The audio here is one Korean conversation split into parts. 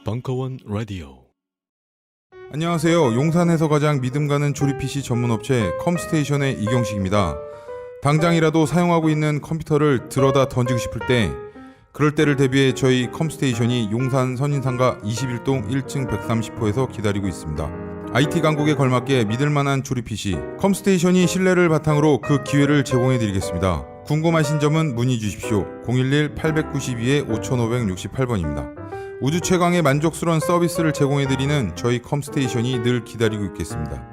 벙커원 라디오. 안녕하세요. 용산에서 가장 믿음 가는 조립 PC 전문 업체 컴스테이션의 이경식입니다. 당장이라도 사용하고 있는 컴퓨터를 들어다 던지고 싶을 때, 그럴 때를 대비해 저희 컴스테이션이 용산 선인상가 21동 1층 130호에서 기다리고 있습니다. IT 강국에 걸맞게 믿을만한 조립 PC 컴스테이션이 신뢰를 바탕으로 그 기회를 제공해드리겠습니다. 궁금하신 점은 문의 주십시오. 011-892-5568번입니다. 우주 최강의 만족스러운 서비스를 제공해드리는 저희 컴스테이션이 늘 기다리고 있겠습니다.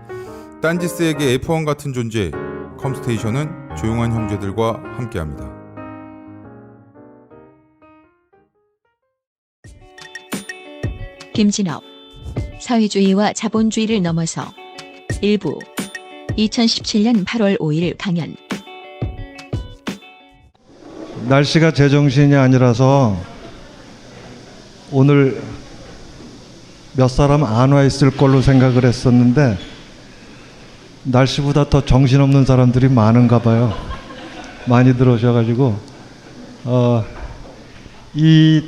딴지스에게 F1 같은 존재, 컴스테이션은 조용한 형제들과 함께합니다. 김진업, 사회주의와 자본주의를 넘어서 일부 2017년 8월 5일 강연. 날씨가 제정신이 아니라서 오늘 몇 사람 안 와 있을 걸로 생각을 했었는데 날씨보다 더 정신없는 사람들이 많은가 봐요. 많이 들어오셔가지고 이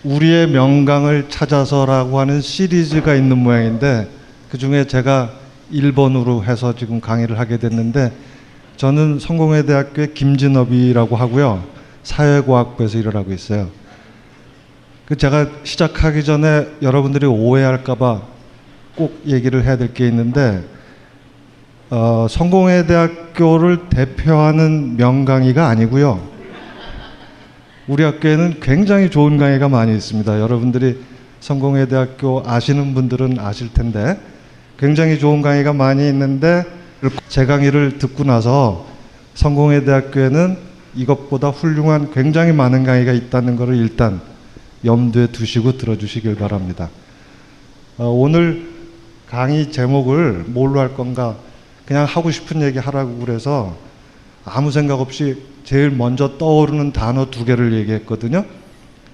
우리의 명강을 찾아서라고 하는 시리즈가 있는 모양인데, 그 중에 제가 1번으로 해서 지금 강의를 하게 됐는데, 저는 성공회대학교의 김진업이라고 하고요, 사회과학부에서 일을 하고 있어요. 제가 시작하기 전에 여러분들이 오해할까봐 꼭 얘기를 해야 될 게 있는데, 성공회대학교를 대표하는 명강의가 아니고요, 우리 학교에는 굉장히 좋은 강의가 많이 있습니다. 여러분들이 성공회대학교 아시는 분들은 아실 텐데 굉장히 좋은 강의가 많이 있는데, 제 강의를 듣고 나서 성공회대학교에는 이것보다 훌륭한 굉장히 많은 강의가 있다는 것을 일단 염두에 두시고 들어주시길 바랍니다. 오늘 강의 제목을 뭘로 할 건가, 그냥 하고 싶은 얘기 하라고 그래서 아무 생각 없이 제일 먼저 떠오르는 단어 2개를 얘기했거든요.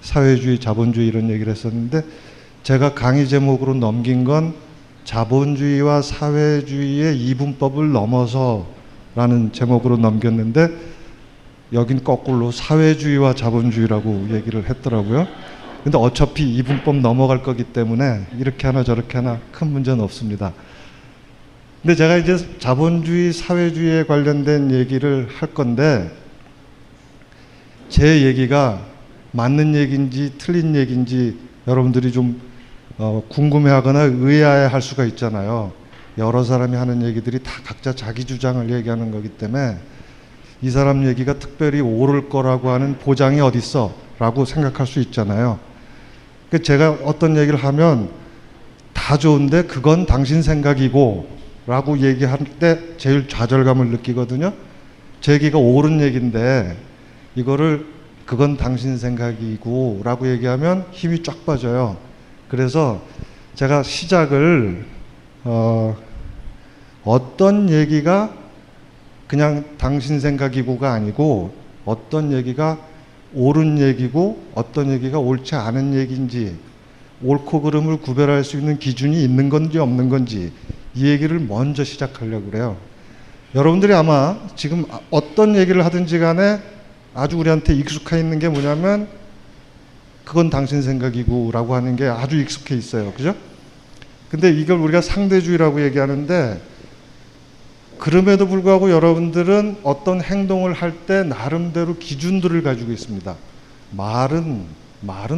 사회주의, 자본주의 이런 얘기를 했었는데, 제가 강의 제목으로 넘긴 건 자본주의와 사회주의의 이분법을 넘어서 라는 제목으로 넘겼는데, 여긴 거꾸로 사회주의와 자본주의라고 얘기를 했더라고요. 근데 어차피 이분법 넘어갈 거기 때문에 이렇게 하나 저렇게 하나 큰 문제는 없습니다. 근데 제가 이제 자본주의, 사회주의에 관련된 얘기를 할 건데, 제 얘기가 맞는 얘기인지 틀린 얘기인지 여러분들이 좀 궁금해하거나 의아해할 수가 있잖아요. 여러 사람이 하는 얘기들이 다 각자 자기 주장을 얘기하는 거기 때문에 이 사람 얘기가 특별히 옳을 거라고 하는 보장이 어딨어? 라고 생각할 수 있잖아요. 제가 어떤 얘기를 하면 다 좋은데 그건 당신 생각이고 라고 얘기할 때 제일 좌절감을 느끼거든요. 제 얘기가 옳은 얘기인데 이거를 그건 당신 생각이고 라고 얘기하면 힘이 쫙 빠져요. 그래서 제가 시작을 어떤 얘기가 그냥 당신 생각이고가 아니고 어떤 얘기가 옳은 얘기고 어떤 얘기가 옳지 않은 얘기인지, 옳고 그름을 구별할 수 있는 기준이 있는 건지 없는 건지, 이 얘기를 먼저 시작하려고 그래요. 여러분들이 아마 지금 어떤 얘기를 하든지 간에 아주 우리한테 익숙해 있는 게 뭐냐면 그건 당신 생각이고 라고 하는 게 아주 익숙해 있어요. 그죠? 근데 이걸 우리가 상대주의라고 얘기하는데, 그럼에도 불구하고 여러분들은 어떤 행동을 할 때 나름대로 기준들을 가지고 있습니다. 말은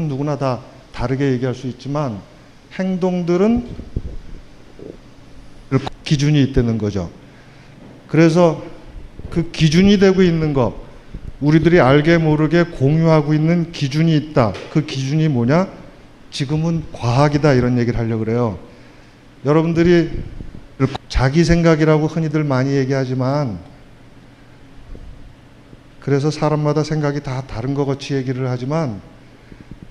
누구나 다 다르게 얘기할 수 있지만 행동들은 기준이 있다는 거죠. 그래서 그 기준이 되고 있는 것, 우리들이 알게 모르게 공유하고 있는 기준이 있다. 그 기준이 뭐냐? 지금은 과학이다, 이런 얘기를 하려고 그래요. 여러분들이 자기 생각이라고 흔히들 많이 얘기하지만, 그래서 사람마다 생각이 다 다른 것 같이 얘기를 하지만,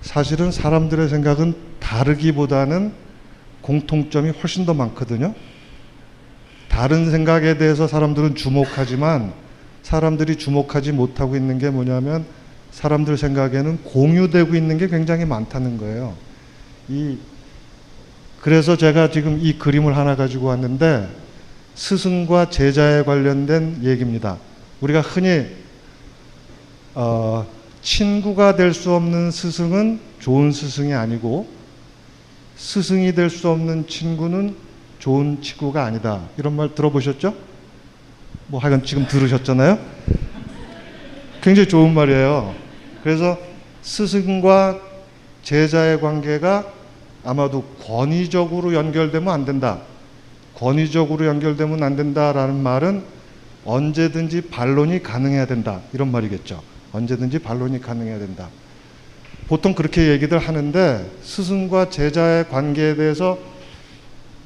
사실은 사람들의 생각은 다르기보다는 공통점이 훨씬 더 많거든요. 다른 생각에 대해서 사람들은 주목하지만 사람들이 주목하지 못하고 있는 게 뭐냐면 사람들 생각에는 공유되고 있는 게 굉장히 많다는 거예요. 그래서 제가 지금 이 그림을 하나 가지고 왔는데, 스승과 제자에 관련된 얘기입니다. 우리가 흔히 친구가 될 수 없는 스승은 좋은 스승이 아니고 스승이 될 수 없는 친구는 좋은 친구가 아니다. 이런 말 들어보셨죠? 뭐 하여간 지금 들으셨잖아요. 굉장히 좋은 말이에요. 그래서 스승과 제자의 관계가 아마도 권위적으로 연결되면 안 된다. 권위적으로 연결되면 안 된다라는 말은 언제든지 반론이 가능해야 된다. 이런 말이겠죠. 언제든지 반론이 가능해야 된다. 보통 그렇게 얘기들 하는데 스승과 제자의 관계에 대해서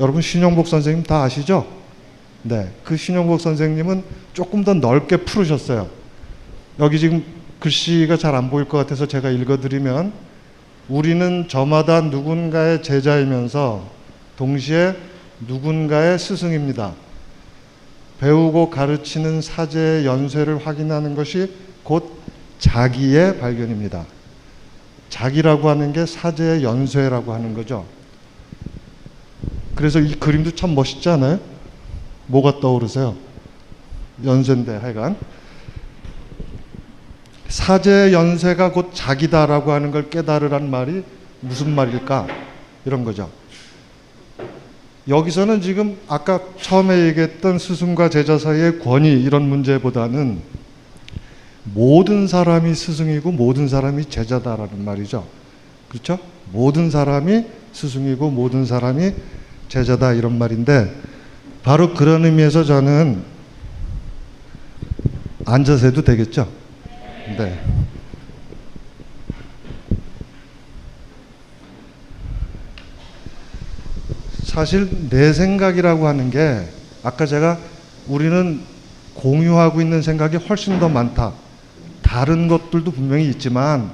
여러분 신용복 선생님 다 아시죠? 네, 그 신용복 선생님은 조금 더 넓게 풀으셨어요. 여기 지금 글씨가 잘 안 보일 것 같아서 제가 읽어드리면 우리는 저마다 누군가의 제자이면서 동시에 누군가의 스승입니다. 배우고 가르치는 사제의 연쇄를 확인하는 것이 곧 자기의 발견입니다. 자기라고 하는 게 사제의 연쇄라고 하는 거죠. 그래서 이 그림도 참 멋있지 않아요? 뭐가 떠오르세요? 연쇄인데 하여간 사제의 연쇄가 곧 자기다라고 하는 걸 깨달으란 말이 무슨 말일까? 이런 거죠. 여기서는 지금 아까 처음에 얘기했던 스승과 제자 사이의 권위 이런 문제보다는 모든 사람이 스승이고 모든 사람이 제자다라는 말이죠. 그렇죠? 모든 사람이 스승이고 모든 사람이 제자다 이런 말인데 바로 그런 의미에서 저는 앉아서 해도 되겠죠? 네. 사실 내 생각이라고 하는 게 아까 제가 우리는 공유하고 있는 생각이 훨씬 더 많다. 다른 것들도 분명히 있지만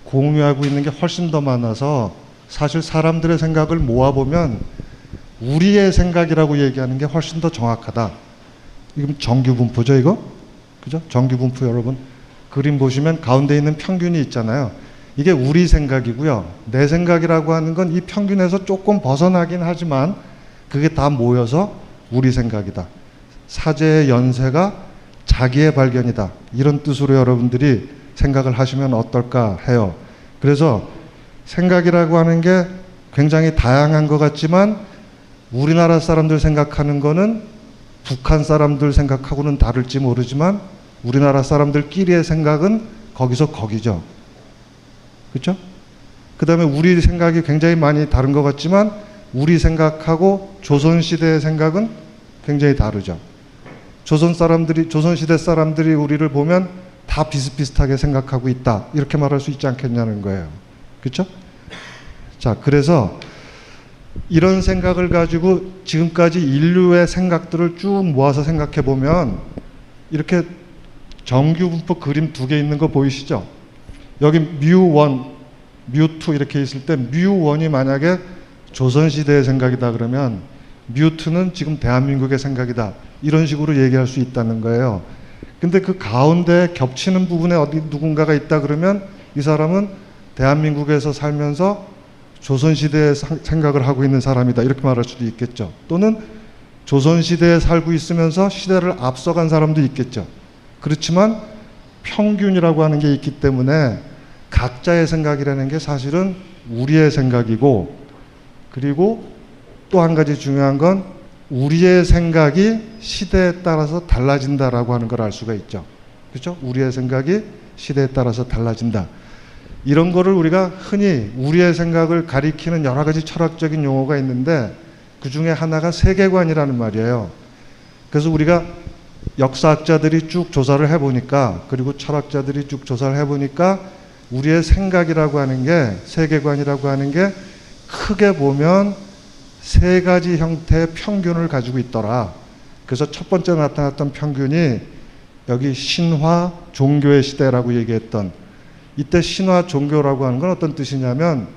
공유하고 있는 게 훨씬 더 많아서 사실 사람들의 생각을 모아보면 우리의 생각이라고 얘기하는 게 훨씬 더 정확하다. 이건 정규분포죠, 이거? 그죠? 정규분포 여러분. 그림 보시면 가운데 있는 평균이 있잖아요. 이게 우리 생각이고요. 내 생각이라고 하는 건 이 평균에서 조금 벗어나긴 하지만 그게 다 모여서 우리 생각이다. 사제의 연쇄가 자기의 발견이다. 이런 뜻으로 여러분들이 생각을 하시면 어떨까 해요. 그래서 생각이라고 하는 게 굉장히 다양한 것 같지만 우리나라 사람들 생각하는 거는 북한 사람들 생각하고는 다를지 모르지만 우리나라 사람들끼리의 생각은 거기서 거기죠. 그렇죠? 그 다음에 우리 생각이 굉장히 많이 다른 것 같지만 우리 생각하고 조선시대의 생각은 굉장히 다르죠. 조선시대 사람들이 우리를 보면 다 비슷비슷하게 생각하고 있다. 이렇게 말할 수 있지 않겠냐는 거예요. 그렇죠? 자, 그래서 이런 생각을 가지고 지금까지 인류의 생각들을 쭉 모아서 생각해 보면 이렇게 정규분포 그림 두 개 있는 거 보이시죠? 여기 뮤1, 뮤2 이렇게 있을 때 뮤1이 만약에 조선시대의 생각이다 그러면 뮤2는 지금 대한민국의 생각이다. 이런 식으로 얘기할 수 있다는 거예요. 근데 그 가운데 겹치는 부분에 어디 누군가가 있다 그러면 이 사람은 대한민국에서 살면서 조선시대의 생각을 하고 있는 사람이다. 이렇게 말할 수도 있겠죠. 또는 조선시대에 살고 있으면서 시대를 앞서간 사람도 있겠죠. 그렇지만 평균이라고 하는 게 있기 때문에 각자의 생각이라는 게 사실은 우리의 생각이고 그리고 또 한 가지 중요한 건 우리의 생각이 시대에 따라서 달라진다라고 하는 걸 알 수가 있죠. 그렇죠? 우리의 생각이 시대에 따라서 달라진다. 이런 거를 우리가 흔히 우리의 생각을 가리키는 여러 가지 철학적인 용어가 있는데 그 중에 하나가 세계관이라는 말이에요. 그래서 우리가 역사학자들이 쭉 조사를 해보니까 그리고 철학자들이 쭉 조사를 해보니까 우리의 생각이라고 하는 게 세계관이라고 하는 게 크게 보면 세 가지 형태의 평균을 가지고 있더라. 그래서 첫 번째 나타났던 평균이 여기 신화 종교의 시대라고 얘기했던 이때 신화 종교라고 하는 건 어떤 뜻이냐면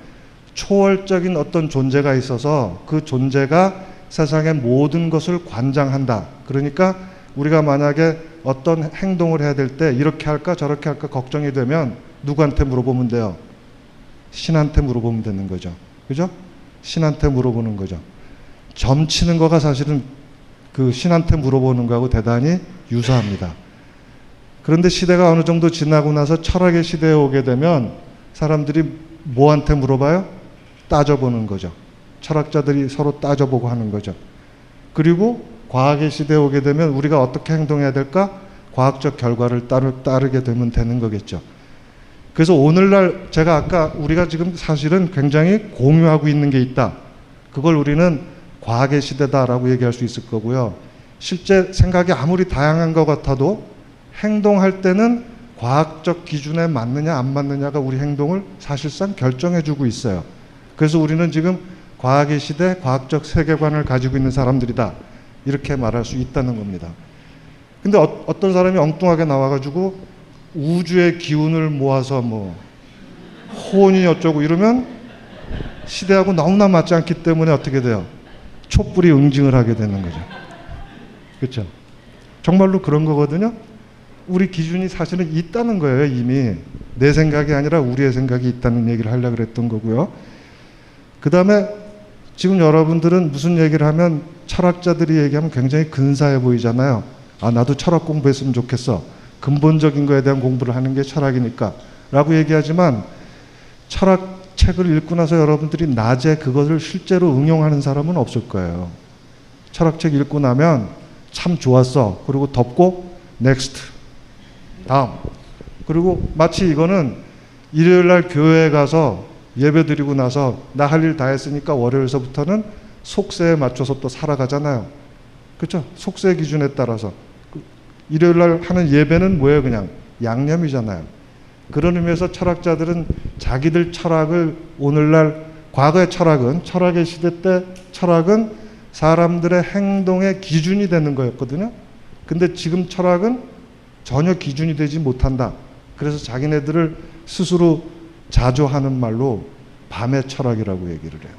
초월적인 어떤 존재가 있어서 그 존재가 세상의 모든 것을 관장한다. 그러니까 우리가 만약에 어떤 행동을 해야 될 때 이렇게 할까 저렇게 할까 걱정이 되면 누구한테 물어보면 돼요? 신한테 물어보면 되는 거죠. 그죠? 신한테 물어보는 거죠. 점치는 거가 사실은 그 신한테 물어보는 거하고 대단히 유사합니다. 그런데 시대가 어느 정도 지나고 나서 철학의 시대에 오게 되면 사람들이 뭐한테 물어봐요? 따져보는 거죠. 철학자들이 서로 따져보고 하는 거죠. 그리고 과학의 시대에 오게 되면 우리가 어떻게 행동해야 될까? 과학적 결과를 따르게 되면 되는 거겠죠. 그래서 오늘날 제가 아까 우리가 지금 사실은 굉장히 공유하고 있는 게 있다. 그걸 우리는 과학의 시대다라고 얘기할 수 있을 거고요. 실제 생각이 아무리 다양한 것 같아도 행동할 때는 과학적 기준에 맞느냐 안 맞느냐가 우리 행동을 사실상 결정해주고 있어요. 그래서 우리는 지금 과학의 시대, 과학적 세계관을 가지고 있는 사람들이다. 이렇게 말할 수 있다는 겁니다. 근데 어떤 사람이 엉뚱하게 나와가지고 우주의 기운을 모아서 뭐 호언이 어쩌고 이러면 시대하고 너무나 맞지 않기 때문에 어떻게 돼요? 촛불이 응징을 하게 되는 거죠. 그렇죠? 정말로 그런 거거든요. 우리 기준이 사실은 있다는 거예요. 이미 내 생각이 아니라 우리의 생각이 있다는 얘기를 하려고 그랬던 거고요. 그 다음에 지금 여러분들은 무슨 얘기를 하면 철학자들이 얘기하면 굉장히 근사해 보이잖아요. 아, 나도 철학 공부했으면 좋겠어. 근본적인 거에 대한 공부를 하는 게 철학이니까 라고 얘기하지만 철학책을 읽고 나서 여러분들이 낮에 그것을 실제로 응용하는 사람은 없을 거예요. 철학책 읽고 나면 참 좋았어. 그리고 덮고 넥스트 다음. 그리고 마치 이거는 일요일날 교회에 가서 예배 드리고 나서 나 할 일 다 했으니까 월요일서부터는 속세에 맞춰서 또 살아가잖아요. 그렇죠? 속세 기준에 따라서 일요일날 하는 예배는 뭐예요? 그냥 양념이잖아요. 그런 의미에서 철학자들은 자기들 철학을 오늘날 과거의 철학은 철학의 시대 때 철학은 사람들의 행동의 기준이 되는 거였거든요. 근데 지금 철학은 전혀 기준이 되지 못한다. 그래서 자기네들을 스스로 자조하는 말로 밤의 철학이라고 얘기를 해요.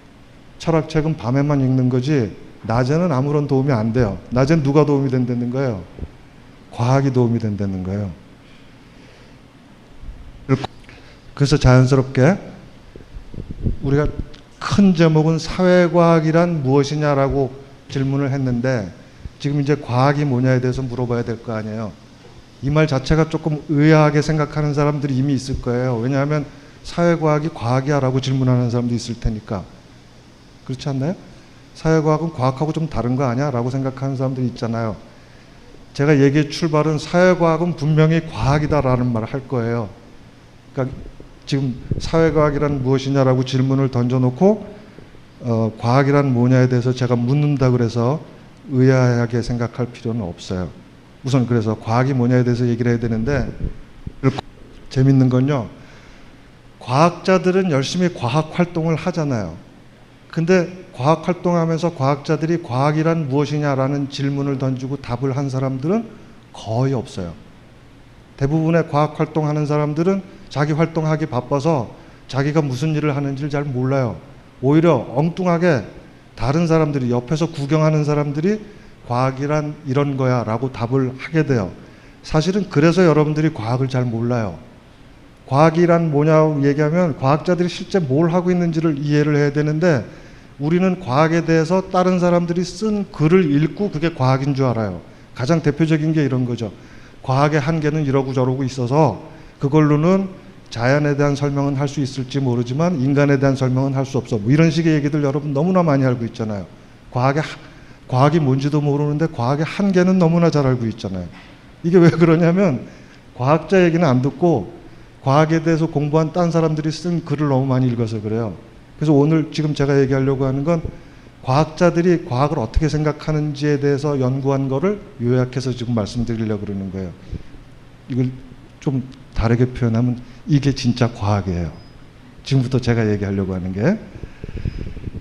철학책은 밤에만 읽는 거지 낮에는 아무런 도움이 안 돼요. 낮엔 누가 도움이 된다는 거예요? 과학이 도움이 된다는 거예요. 그래서 자연스럽게 우리가 큰 제목은 사회과학이란 무엇이냐라고 질문을 했는데 지금 이제 과학이 뭐냐에 대해서 물어봐야 될 거 아니에요. 이 말 자체가 조금 의아하게 생각하는 사람들이 이미 있을 거예요. 왜냐하면 사회과학이 과학이야 라고 질문하는 사람도 있을 테니까. 그렇지 않나요? 사회과학은 과학하고 좀 다른 거 아니야? 라고 생각하는 사람들이 있잖아요. 제가 얘기의 출발은 사회과학은 분명히 과학이다라는 말을 할 거예요. 그러니까 지금 사회과학이란 무엇이냐라고 질문을 던져놓고 과학이란 뭐냐에 대해서 제가 묻는다 그래서 의아하게 생각할 필요는 없어요. 우선 그래서 과학이 뭐냐에 대해서 얘기를 해야 되는데 재밌는 건요. 과학자들은 열심히 과학 활동을 하잖아요. 근데 과학 활동하면서 과학자들이 과학이란 무엇이냐라는 질문을 던지고 답을 한 사람들은 거의 없어요. 대부분의 과학 활동하는 사람들은 자기 활동하기 바빠서 자기가 무슨 일을 하는지를 잘 몰라요. 오히려 엉뚱하게 다른 사람들이 옆에서 구경하는 사람들이 과학이란 이런 거야 라고 답을 하게 돼요. 사실은 그래서 여러분들이 과학을 잘 몰라요. 과학이란 뭐냐고 얘기하면 과학자들이 실제 뭘 하고 있는지를 이해를 해야 되는데 우리는 과학에 대해서 다른 사람들이 쓴 글을 읽고 그게 과학인 줄 알아요. 가장 대표적인 게 이런 거죠. 과학의 한계는 이러고 저러고 있어서 그걸로는 자연에 대한 설명은 할 수 있을지 모르지만 인간에 대한 설명은 할 수 없어. 뭐 이런 식의 얘기들 여러분 너무나 많이 알고 있잖아요. 과학이 뭔지도 모르는데 과학의 한계는 너무나 잘 알고 있잖아요. 이게 왜 그러냐면 과학자 얘기는 안 듣고 과학에 대해서 공부한 딴 사람들이 쓴 글을 너무 많이 읽어서 그래요. 그래서 오늘 지금 제가 얘기하려고 하는 건 과학자들이 과학을 어떻게 생각하는지에 대해서 연구한 거를 요약해서 지금 말씀드리려고 그러는 거예요. 이걸 좀 다르게 표현하면 이게 진짜 과학이에요. 지금부터 제가 얘기하려고 하는 게.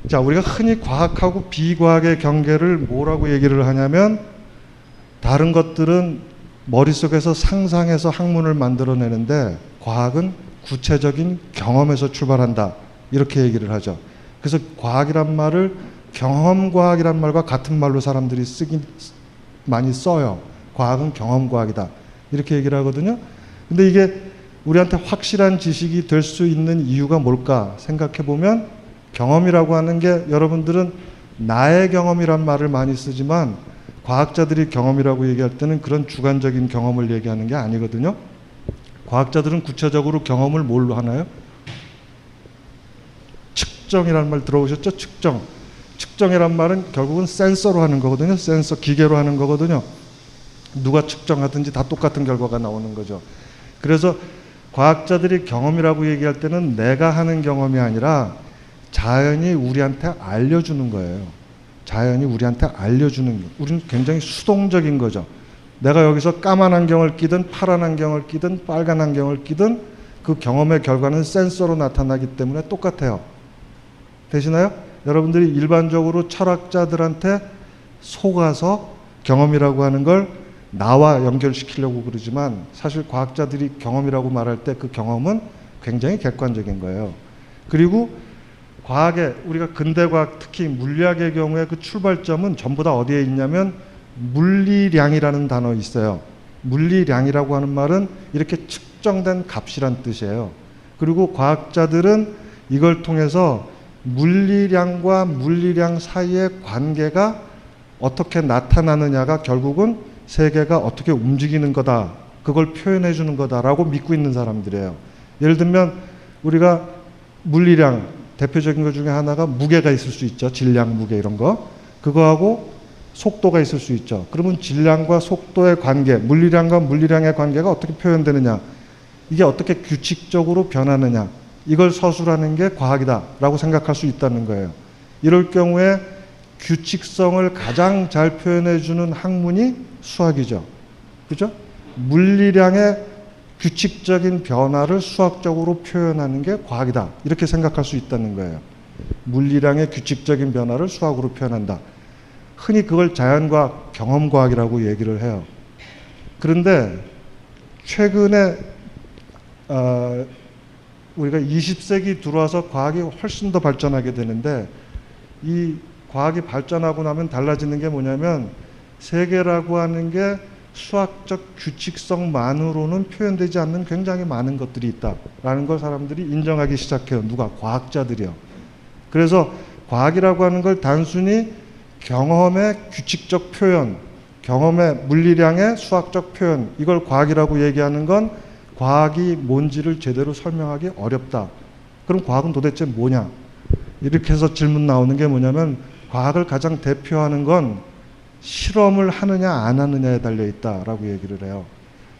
자, 우리가 흔히 과학하고 비과학의 경계를 뭐라고 얘기를 하냐면 다른 것들은 머릿속에서 상상해서 학문을 만들어내는데 과학은 구체적인 경험에서 출발한다. 이렇게 얘기를 하죠. 그래서 과학이란 말을 경험과학이란 말과 같은 말로 사람들이 많이 써요. 과학은 경험과학이다. 이렇게 얘기를 하거든요. 근데 이게 우리한테 확실한 지식이 될 수 있는 이유가 뭘까 생각해 보면 경험이라고 하는 게 여러분들은 나의 경험이란 말을 많이 쓰지만 과학자들이 경험이라고 얘기할 때는 그런 주관적인 경험을 얘기하는 게 아니거든요. 과학자들은 구체적으로 경험을 뭘로 하나요? 측정이라는 말 들어보셨죠? 측정. 측정이란 말은 결국은 센서로 하는 거거든요. 센서, 기계로 하는 거거든요. 누가 측정하든지 다 똑같은 결과가 나오는 거죠. 그래서 과학자들이 경험이라고 얘기할 때는 내가 하는 경험이 아니라 자연이 우리한테 알려주는 거예요. 자연이 우리한테 알려주는 거. 우리는 굉장히 수동적인 거죠. 내가 여기서 까만 안경을 끼든 파란 안경을 끼든 빨간 안경을 끼든 그 경험의 결과는 센서로 나타나기 때문에 똑같아요. 되시나요? 여러분들이 일반적으로 철학자들한테 속아서 경험이라고 하는 걸 나와 연결시키려고 그러지만 사실 과학자들이 경험이라고 말할 때 그 경험은 굉장히 객관적인 거예요. 그리고 과학의, 우리가 근대과학 특히 물리학의 경우에 그 출발점은 전부 다 어디에 있냐면 물리량이라는 단어 있어요. 물리량이라고 하는 말은 이렇게 측정된 값이란 뜻이에요. 그리고 과학자들은 이걸 통해서 물리량과 물리량 사이의 관계가 어떻게 나타나느냐가 결국은 세계가 어떻게 움직이는 거다, 그걸 표현해 주는 거다라고 믿고 있는 사람들이에요. 예를 들면 우리가 물리량, 대표적인 것 중에 하나가 무게가 있을 수 있죠. 질량, 무게 이런 거. 그거하고 속도가 있을 수 있죠. 그러면 질량과 속도의 관계, 물리량과 물리량의 관계가 어떻게 표현되느냐, 이게 어떻게 규칙적으로 변하느냐, 이걸 서술하는 게 과학이다라고 생각할 수 있다는 거예요. 이럴 경우에 규칙성을 가장 잘 표현해 주는 학문이 수학이죠. 그죠? 물리량의 규칙적인 변화를 수학적으로 표현하는 게 과학이다, 이렇게 생각할 수 있다는 거예요. 물리량의 규칙적인 변화를 수학으로 표현한다. 흔히 그걸 자연과학, 경험과학이라고 얘기를 해요. 그런데 최근에 우리가 20세기 들어와서 과학이 훨씬 더 발전하게 되는데, 이 과학이 발전하고 나면 달라지는 게 뭐냐면 세계라고 하는 게 수학적 규칙성만으로는 표현되지 않는 굉장히 많은 것들이 있다라는 걸 사람들이 인정하기 시작해요. 누가? 과학자들이요. 그래서 과학이라고 하는 걸 단순히 경험의 규칙적 표현, 경험의 물리량의 수학적 표현, 이걸 과학이라고 얘기하는 건 과학이 뭔지를 제대로 설명하기 어렵다. 그럼 과학은 도대체 뭐냐? 이렇게 해서 질문 나오는 게 뭐냐면, 과학을 가장 대표하는 건 실험을 하느냐 안 하느냐에 달려있다라고 얘기를 해요.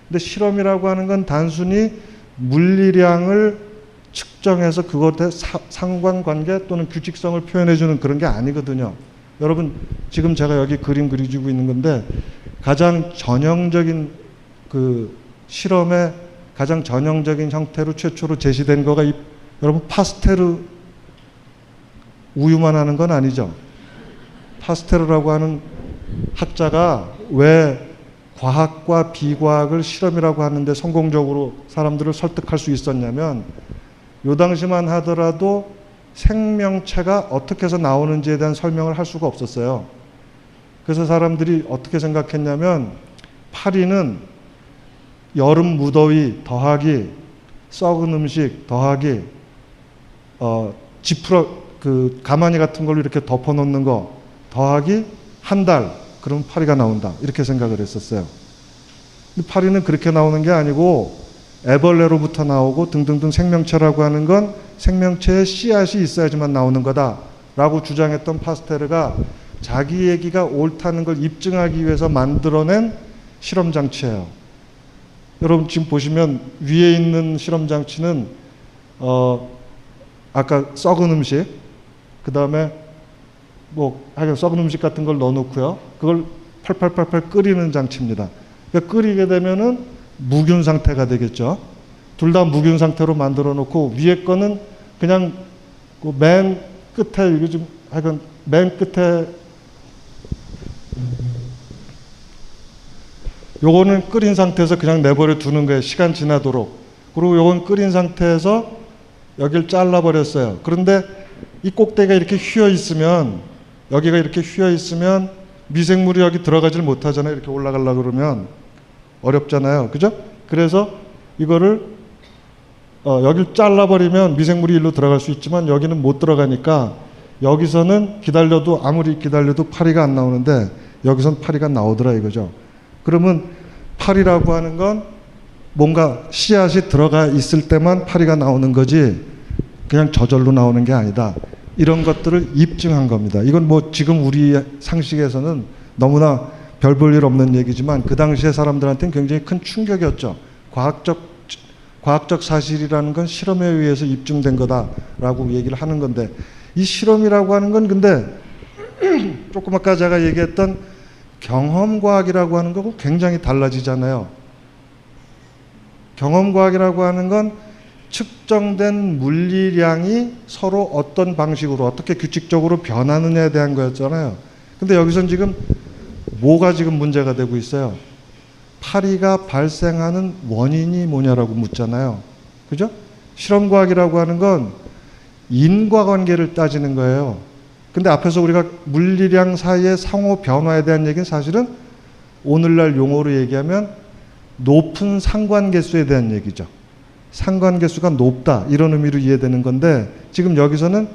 근데 실험이라고 하는 건 단순히 물리량을 측정해서 그것에 상관관계 또는 규칙성을 표현해주는 그런 게 아니거든요. 여러분, 지금 제가 여기 그림 그려주고 있는 건데, 가장 전형적인 그 실험의 가장 전형적인 형태로 최초로 제시된 거가 여러분, 파스테르 우유만 하는 건 아니죠. 파스테르라고 하는 학자가 왜 과학과 비과학을 실험이라고 하는데 성공적으로 사람들을 설득할 수 있었냐면, 요 당시만 하더라도 생명체가 어떻게 해서 나오는지에 대한 설명을 할 수가 없었어요. 그래서 사람들이 어떻게 생각했냐면, 파리는 여름 무더위 더하기 썩은 음식 더하기 지푸라 그 가마니 같은 걸로 이렇게 덮어놓는 거 더하기 한 달, 그럼 파리가 나온다, 이렇게 생각을 했었어요. 근데 파리는 그렇게 나오는 게 아니고 애벌레로부터 나오고 등등등, 생명체라고 하는 건 생명체의 씨앗이 있어야지만 나오는 거다라고 주장했던 파스테르가 자기 얘기가 옳다는 걸 입증하기 위해서 만들어낸 실험장치예요. 여러분 지금 보시면 위에 있는 실험장치는 아까 썩은 음식, 그 다음에 뭐 하여간 썩은 음식 같은 걸 넣어놓고요, 그걸 팔팔팔팔 끓이는 장치입니다. 그러니까 끓이게 되면은 무균 상태가 되겠죠. 둘 다 무균 상태로 만들어 놓고, 위에 거는 그냥 그 맨 끝에, 이거 좀 하여간 맨 끝에 요거는 끓인 상태에서 그냥 내버려 두는 거예요, 시간 지나도록. 그리고 요건 끓인 상태에서 여기를 잘라버렸어요. 그런데 이 꼭대기가 이렇게 휘어 있으면, 여기가 이렇게 휘어 있으면 미생물이 여기 들어가질 못하잖아요. 이렇게 올라가려고 그러면 어렵잖아요. 그죠? 그래서 이거를 여기를 잘라버리면 미생물이 일로 들어갈 수 있지만 여기는 못 들어가니까 여기서는 기다려도, 아무리 기다려도 파리가 안 나오는데, 여기선 파리가 나오더라 이거죠. 그러면 파리라고 하는 건 뭔가 씨앗이 들어가 있을 때만 파리가 나오는 거지 그냥 저절로 나오는 게 아니다. 이런 것들을 입증한 겁니다. 이건 뭐 지금 우리 상식에서는 너무나 별 볼 일 없는 얘기지만 그 당시에 사람들한테는 굉장히 큰 충격이었죠. 과학적 사실이라는 건 실험에 의해서 입증된 거다라고 얘기를 하는 건데 이 실험이라고 하는 건 근데 조금 아까 제가 얘기했던 경험과학이라고 하는 거고 굉장히 달라지잖아요. 경험과학이라고 하는 건 측정된 물리량이 서로 어떤 방식으로 어떻게 규칙적으로 변하느냐에 대한 거였잖아요. 근데 여기선 지금 뭐가 지금 문제가 되고 있어요? 파리가 발생하는 원인이 뭐냐라고 묻잖아요. 그죠? 실험과학이라고 하는 건 인과관계를 따지는 거예요. 근데 앞에서 우리가 물리량 사이의 상호 변화에 대한 얘기는 사실은 오늘날 용어로 얘기하면 높은 상관계수에 대한 얘기죠. 상관계수가 높다 이런 의미로 이해되는 건데 지금 여기서는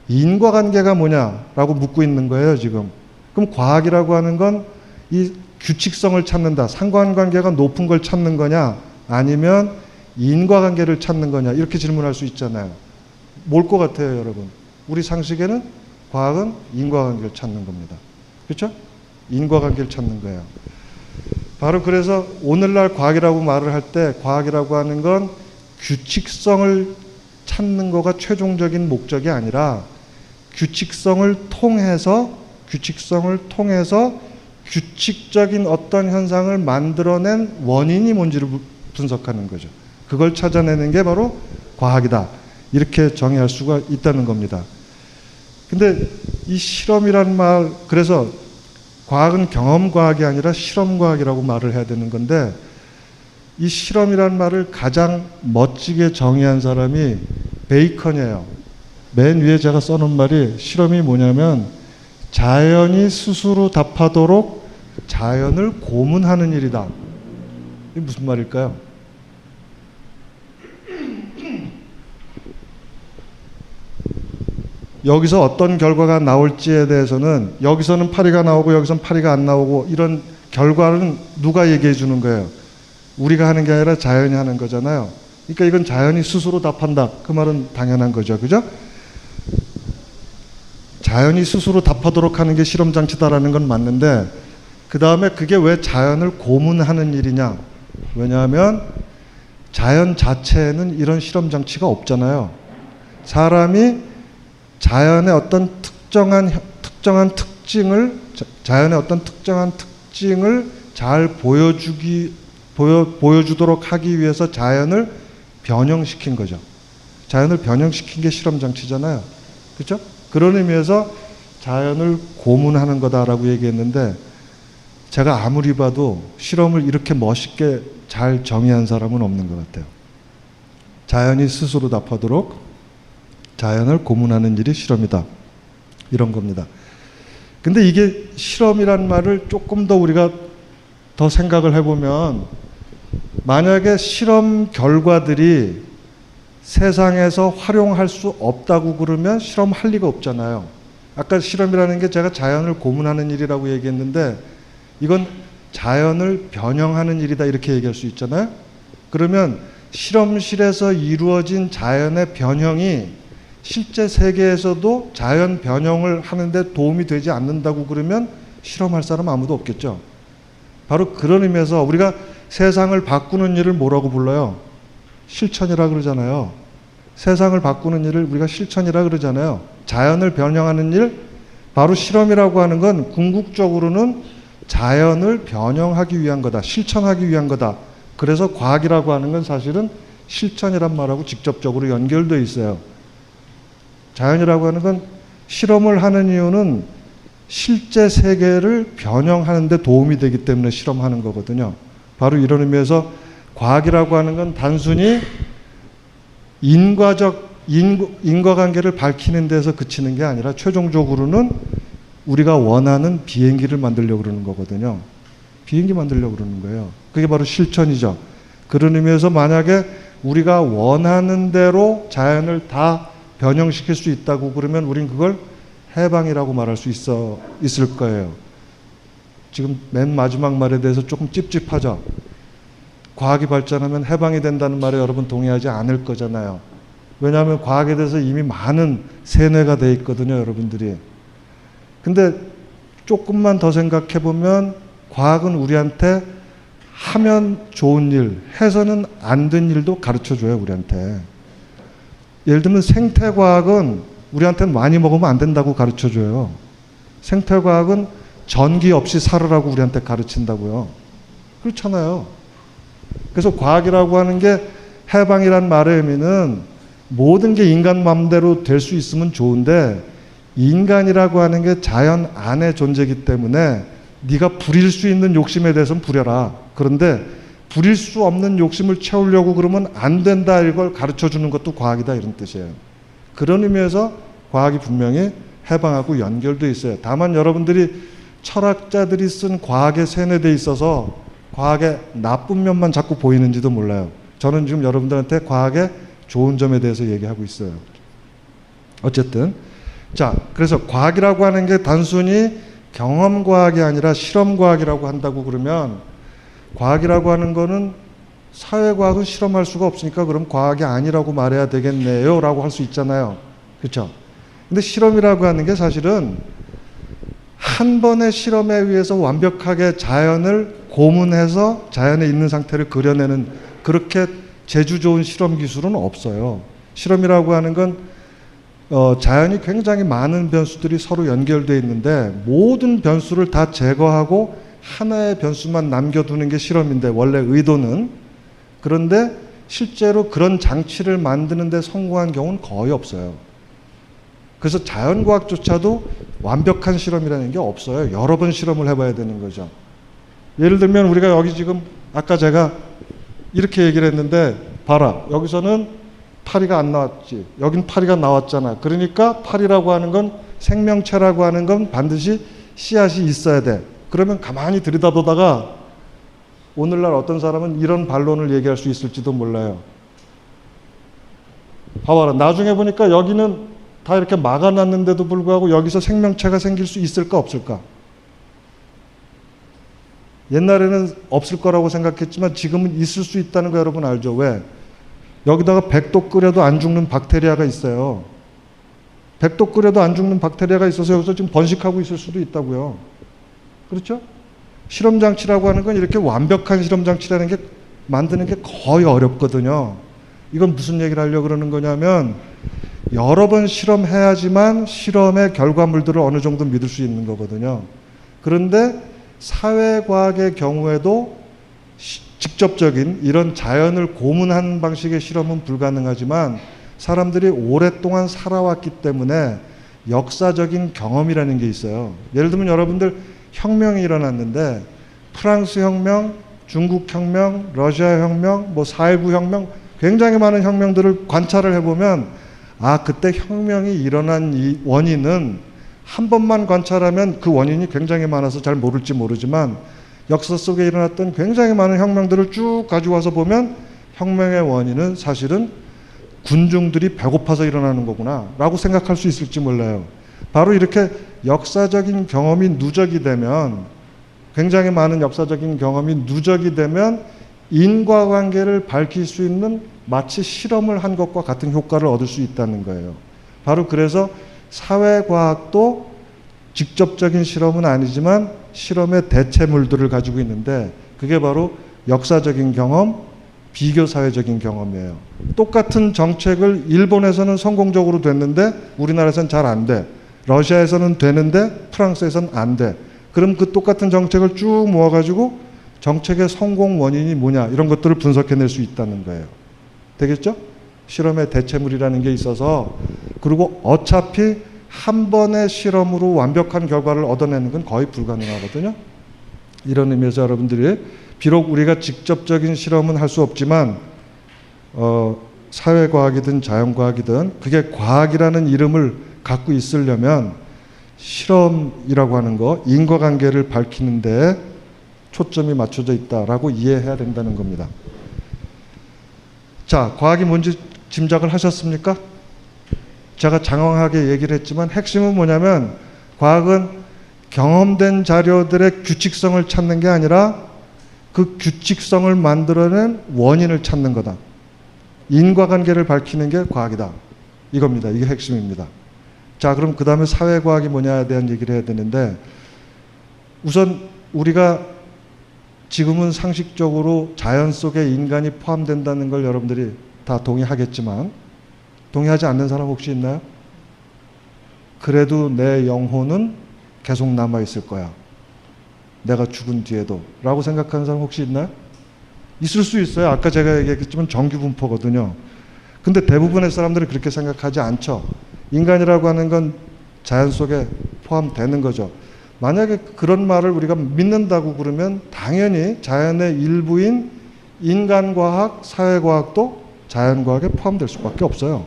인과관계가 뭐냐라고 묻고 있는 거예요 지금. 그럼 과학이라고 하는 건 이 규칙성을 찾는다. 상관관계가 높은 걸 찾는 거냐 아니면 인과관계를 찾는 거냐 이렇게 질문할 수 있잖아요. 뭘 것 같아요 여러분? 우리 상식에는 과학은 인과관계를 찾는 겁니다. 그렇죠? 인과관계를 찾는 거예요. 바로 그래서 오늘날 과학이라고 말을 할 때 과학이라고 하는 건 규칙성을 찾는 거가 최종적인 목적이 아니라 규칙성을 통해서 규칙적인 어떤 현상을 만들어낸 원인이 뭔지를 분석하는 거죠. 그걸 찾아내는 게 바로 과학이다. 이렇게 정의할 수가 있다는 겁니다. 근데 이 실험이란 말, 그래서 과학은 경험과학이 아니라 실험과학이라고 말을 해야 되는 건데 이 실험이란 말을 가장 멋지게 정의한 사람이 베이컨이에요. 맨 위에 제가 써놓은 말이 실험이 뭐냐면 자연이 스스로 답하도록 자연을 고문하는 일이다. 이게 무슨 말일까요? 여기서 어떤 결과가 나올지에 대해서는 여기서는 파리가 나오고 여기서는 파리가 안 나오고 이런 결과는 누가 얘기해 주는 거예요? 우리가 하는 게 아니라 자연이 하는 거잖아요. 그러니까 이건 자연이 스스로 답한다. 그 말은 당연한 거죠. 그죠? 자연이 스스로 답하도록 하는 게 실험장치다라는 건 맞는데 그 다음에 그게 왜 자연을 고문하는 일이냐? 왜냐하면 자연 자체에는 이런 실험장치가 없잖아요. 사람이 자연의 어떤 특정한 특징을 자연의 어떤 특정한 특징을 잘 보여주도록 하기 위해서 자연을 변형시킨 거죠. 자연을 변형시킨 게 실험장치잖아요. 그렇죠? 그런 의미에서 자연을 고문하는 거다라고 얘기했는데 제가 아무리 봐도 실험을 이렇게 멋있게 잘 정의한 사람은 없는 것 같아요. 자연이 스스로 답하도록 자연을 고문하는 일이 실험이다. 이런 겁니다. 근데 이게 실험이란 말을 조금 더 우리가 더 생각을 해보면 만약에 실험 결과들이 세상에서 활용할 수 없다고 그러면 실험할 리가 없잖아요. 아까 실험이라는 게 제가 자연을 고문하는 일이라고 얘기했는데 이건 자연을 변형하는 일이다 이렇게 얘기할 수 있잖아요. 그러면 실험실에서 이루어진 자연의 변형이 실제 세계에서도 자연 변형을 하는데 도움이 되지 않는다고 그러면 실험할 사람 아무도 없겠죠. 바로 그런 의미에서 우리가 세상을 바꾸는 일을 뭐라고 불러요? 실천이라 그러잖아요. 세상을 바꾸는 일을 우리가 실천이라 그러잖아요. 자연을 변형하는 일, 바로 실험이라고 하는 건 궁극적으로는 자연을 변형하기 위한 거다. 실천하기 위한 거다. 그래서 과학이라고 하는 건 사실은 실천이란 말하고 직접적으로 연결되어 있어요. 자연이라고 하는 건 실험을 하는 이유는 실제 세계를 변형하는 데 도움이 되기 때문에 실험하는 거거든요. 바로 이런 의미에서 과학이라고 하는 건 단순히 인과관계를 밝히는 데서 그치는 게 아니라 최종적으로는 우리가 원하는 비행기를 만들려고 그러는 거거든요. 비행기 만들려고 그러는 거예요. 그게 바로 실천이죠. 그런 의미에서 만약에 우리가 원하는 대로 자연을 다 변형시킬 수 있다고 그러면 우린 그걸 해방이라고 말할 수 있을 거예요. 지금 맨 마지막 말에 대해서 조금 찝찝하죠. 과학이 발전하면 해방이 된다는 말에 여러분 동의하지 않을 거잖아요. 왜냐하면 과학에 대해서 이미 많은 세뇌가 돼 있거든요, 여러분들이. 근데 조금만 더 생각해 보면 과학은 우리한테 하면 좋은 일, 해서는 안 된 일도 가르쳐 줘요, 우리한테. 예를 들면 생태과학은 우리한테는 많이 먹으면 안 된다고 가르쳐 줘요. 생태과학은 전기 없이 살으라고 우리한테 가르친다고요. 그렇잖아요. 그래서 과학이라고 하는 게 해방이란 말의 의미는 모든 게 인간 마음대로 될 수 있으면 좋은데 인간이라고 하는 게 자연 안의 존재이기 때문에 네가 부릴 수 있는 욕심에 대해서는 부려라. 그런데 부릴 수 없는 욕심을 채우려고 그러면 안 된다. 이걸 가르쳐 주는 것도 과학이다. 이런 뜻이에요. 그런 의미에서 과학이 분명히 해방하고 연결되어 있어요. 다만 여러분들이 철학자들이 쓴 과학에 세뇌되어 있어서 과학의 나쁜 면만 자꾸 보이는지도 몰라요. 저는 지금 여러분들한테 과학의 좋은 점에 대해서 얘기하고 있어요. 어쨌든 자, 그래서 과학이라고 하는 게 단순히 경험과학이 아니라 실험과학이라고 한다고 그러면 과학이라고 하는 거는 사회과학은 실험할 수가 없으니까 그럼 과학이 아니라고 말해야 되겠네요 라고 할 수 있잖아요. 그렇죠? 근데 실험이라고 하는 게 사실은 한 번의 실험에 의해서 완벽하게 자연을 고문해서 자연에 있는 상태를 그려내는 그렇게 재주 좋은 실험 기술은 없어요. 실험이라고 하는 건 자연이 굉장히 많은 변수들이 서로 연결되어 있는데 모든 변수를 다 제거하고 하나의 변수만 남겨두는 게 실험인데 원래 의도는. 그런데 실제로 그런 장치를 만드는 데 성공한 경우는 거의 없어요. 그래서 자연과학조차도 완벽한 실험이라는 게 없어요. 여러 번 실험을 해봐야 되는 거죠. 예를 들면 우리가 여기 지금 아까 제가 이렇게 얘기를 했는데 봐라, 여기서는 파리가 안 나왔지, 여긴 파리가 나왔잖아. 그러니까 파리라고 하는 건, 생명체라고 하는 건 반드시 씨앗이 있어야 돼. 그러면 가만히 들여다보다가 오늘날 어떤 사람은 이런 반론을 얘기할 수 있을지도 몰라요. 봐봐라, 나중에 보니까 여기는 다 이렇게 막아놨는데도 불구하고 여기서 생명체가 생길 수 있을까 없을까? 옛날에는 없을 거라고 생각했지만 지금은 있을 수 있다는 거 여러분 알죠? 왜? 여기다가 100도 끓여도 안 죽는 박테리아가 있어요. 100도 끓여도 안 죽는 박테리아가 있어서 여기서 지금 번식하고 있을 수도 있다고요. 그렇죠? 실험장치라고 하는 건 이렇게 완벽한 실험장치라는 게 만드는 게 거의 어렵거든요. 이건 무슨 얘기를 하려고 그러는 거냐면 여러 번 실험해야지만 실험의 결과물들을 어느 정도 믿을 수 있는 거거든요. 그런데 사회과학의 경우에도 직접적인 이런 자연을 고문하는 방식의 실험은 불가능하지만 사람들이 오랫동안 살아왔기 때문에 역사적인 경험이라는 게 있어요. 예를 들면 여러분들 혁명이 일어났는데 프랑스 혁명, 중국 혁명, 러시아 혁명, 4.19 혁명, 굉장히 많은 혁명들을 관찰을 해보면 아, 그때 혁명이 일어난 이 원인은 한 번만 관찰하면 그 원인이 굉장히 많아서 잘 모를지 모르지만 역사 속에 일어났던 굉장히 많은 혁명들을 쭉 가져와서 보면 혁명의 원인은 사실은 군중들이 배고파서 일어나는 거구나 라고 생각할 수 있을지 몰라요. 바로 이렇게 역사적인 경험이 누적이 되면, 굉장히 많은 역사적인 경험이 누적이 되면 인과관계를 밝힐 수 있는 마치 실험을 한 것과 같은 효과를 얻을 수 있다는 거예요. 바로 그래서 사회과학도 직접적인 실험은 아니지만 실험의 대체물들을 가지고 있는데 그게 바로 역사적인 경험, 비교사회적인 경험이에요. 똑같은 정책을 일본에서는 성공적으로 됐는데 우리나라에서는 잘 안 돼. 러시아에서는 되는데 프랑스에서는 안 돼. 그럼 그 똑같은 정책을 쭉 모아가지고 정책의 성공 원인이 뭐냐 이런 것들을 분석해낼 수 있다는 거예요. 되겠죠? 실험의 대체물이라는 게 있어서, 그리고 어차피 한 번의 실험으로 완벽한 결과를 얻어내는 건 거의 불가능하거든요. 이런 의미에서 여러분들이 비록 우리가 직접적인 실험은 할 수 없지만 사회과학이든 자연과학이든 그게 과학이라는 이름을 갖고 있으려면 실험이라고 하는 거, 인과관계를 밝히는 데 초점이 맞춰져 있다라고 이해해야 된다는 겁니다. 자, 과학이 뭔지 짐작을 하셨습니까? 제가 장황하게 얘기를 했지만 핵심은 뭐냐면 과학은 경험된 자료들의 규칙성을 찾는 게 아니라 그 규칙성을 만들어낸 원인을 찾는 거다. 인과관계를 밝히는 게 과학이다. 이겁니다. 이게 핵심입니다. 자, 그럼 그 다음에 사회과학이 뭐냐에 대한 얘기를 해야 되는데, 우선 우리가 지금은 상식적으로 자연 속에 인간이 포함된다는 걸 여러분들이 다 동의하겠지만, 동의하지 않는 사람 혹시 있나요? 그래도 내 영혼은 계속 남아있을 거야. 내가 죽은 뒤에도. 라고 생각하는 사람 혹시 있나요? 있을 수 있어요. 아까 제가 얘기했지만 정규분포거든요. 근데 대부분의 사람들은 그렇게 생각하지 않죠. 인간이라고 하는 건 자연 속에 포함되는 거죠. 만약에 그런 말을 우리가 믿는다고 그러면 당연히 자연의 일부인 인간과학, 사회과학도 자연과학에 포함될 수밖에 없어요.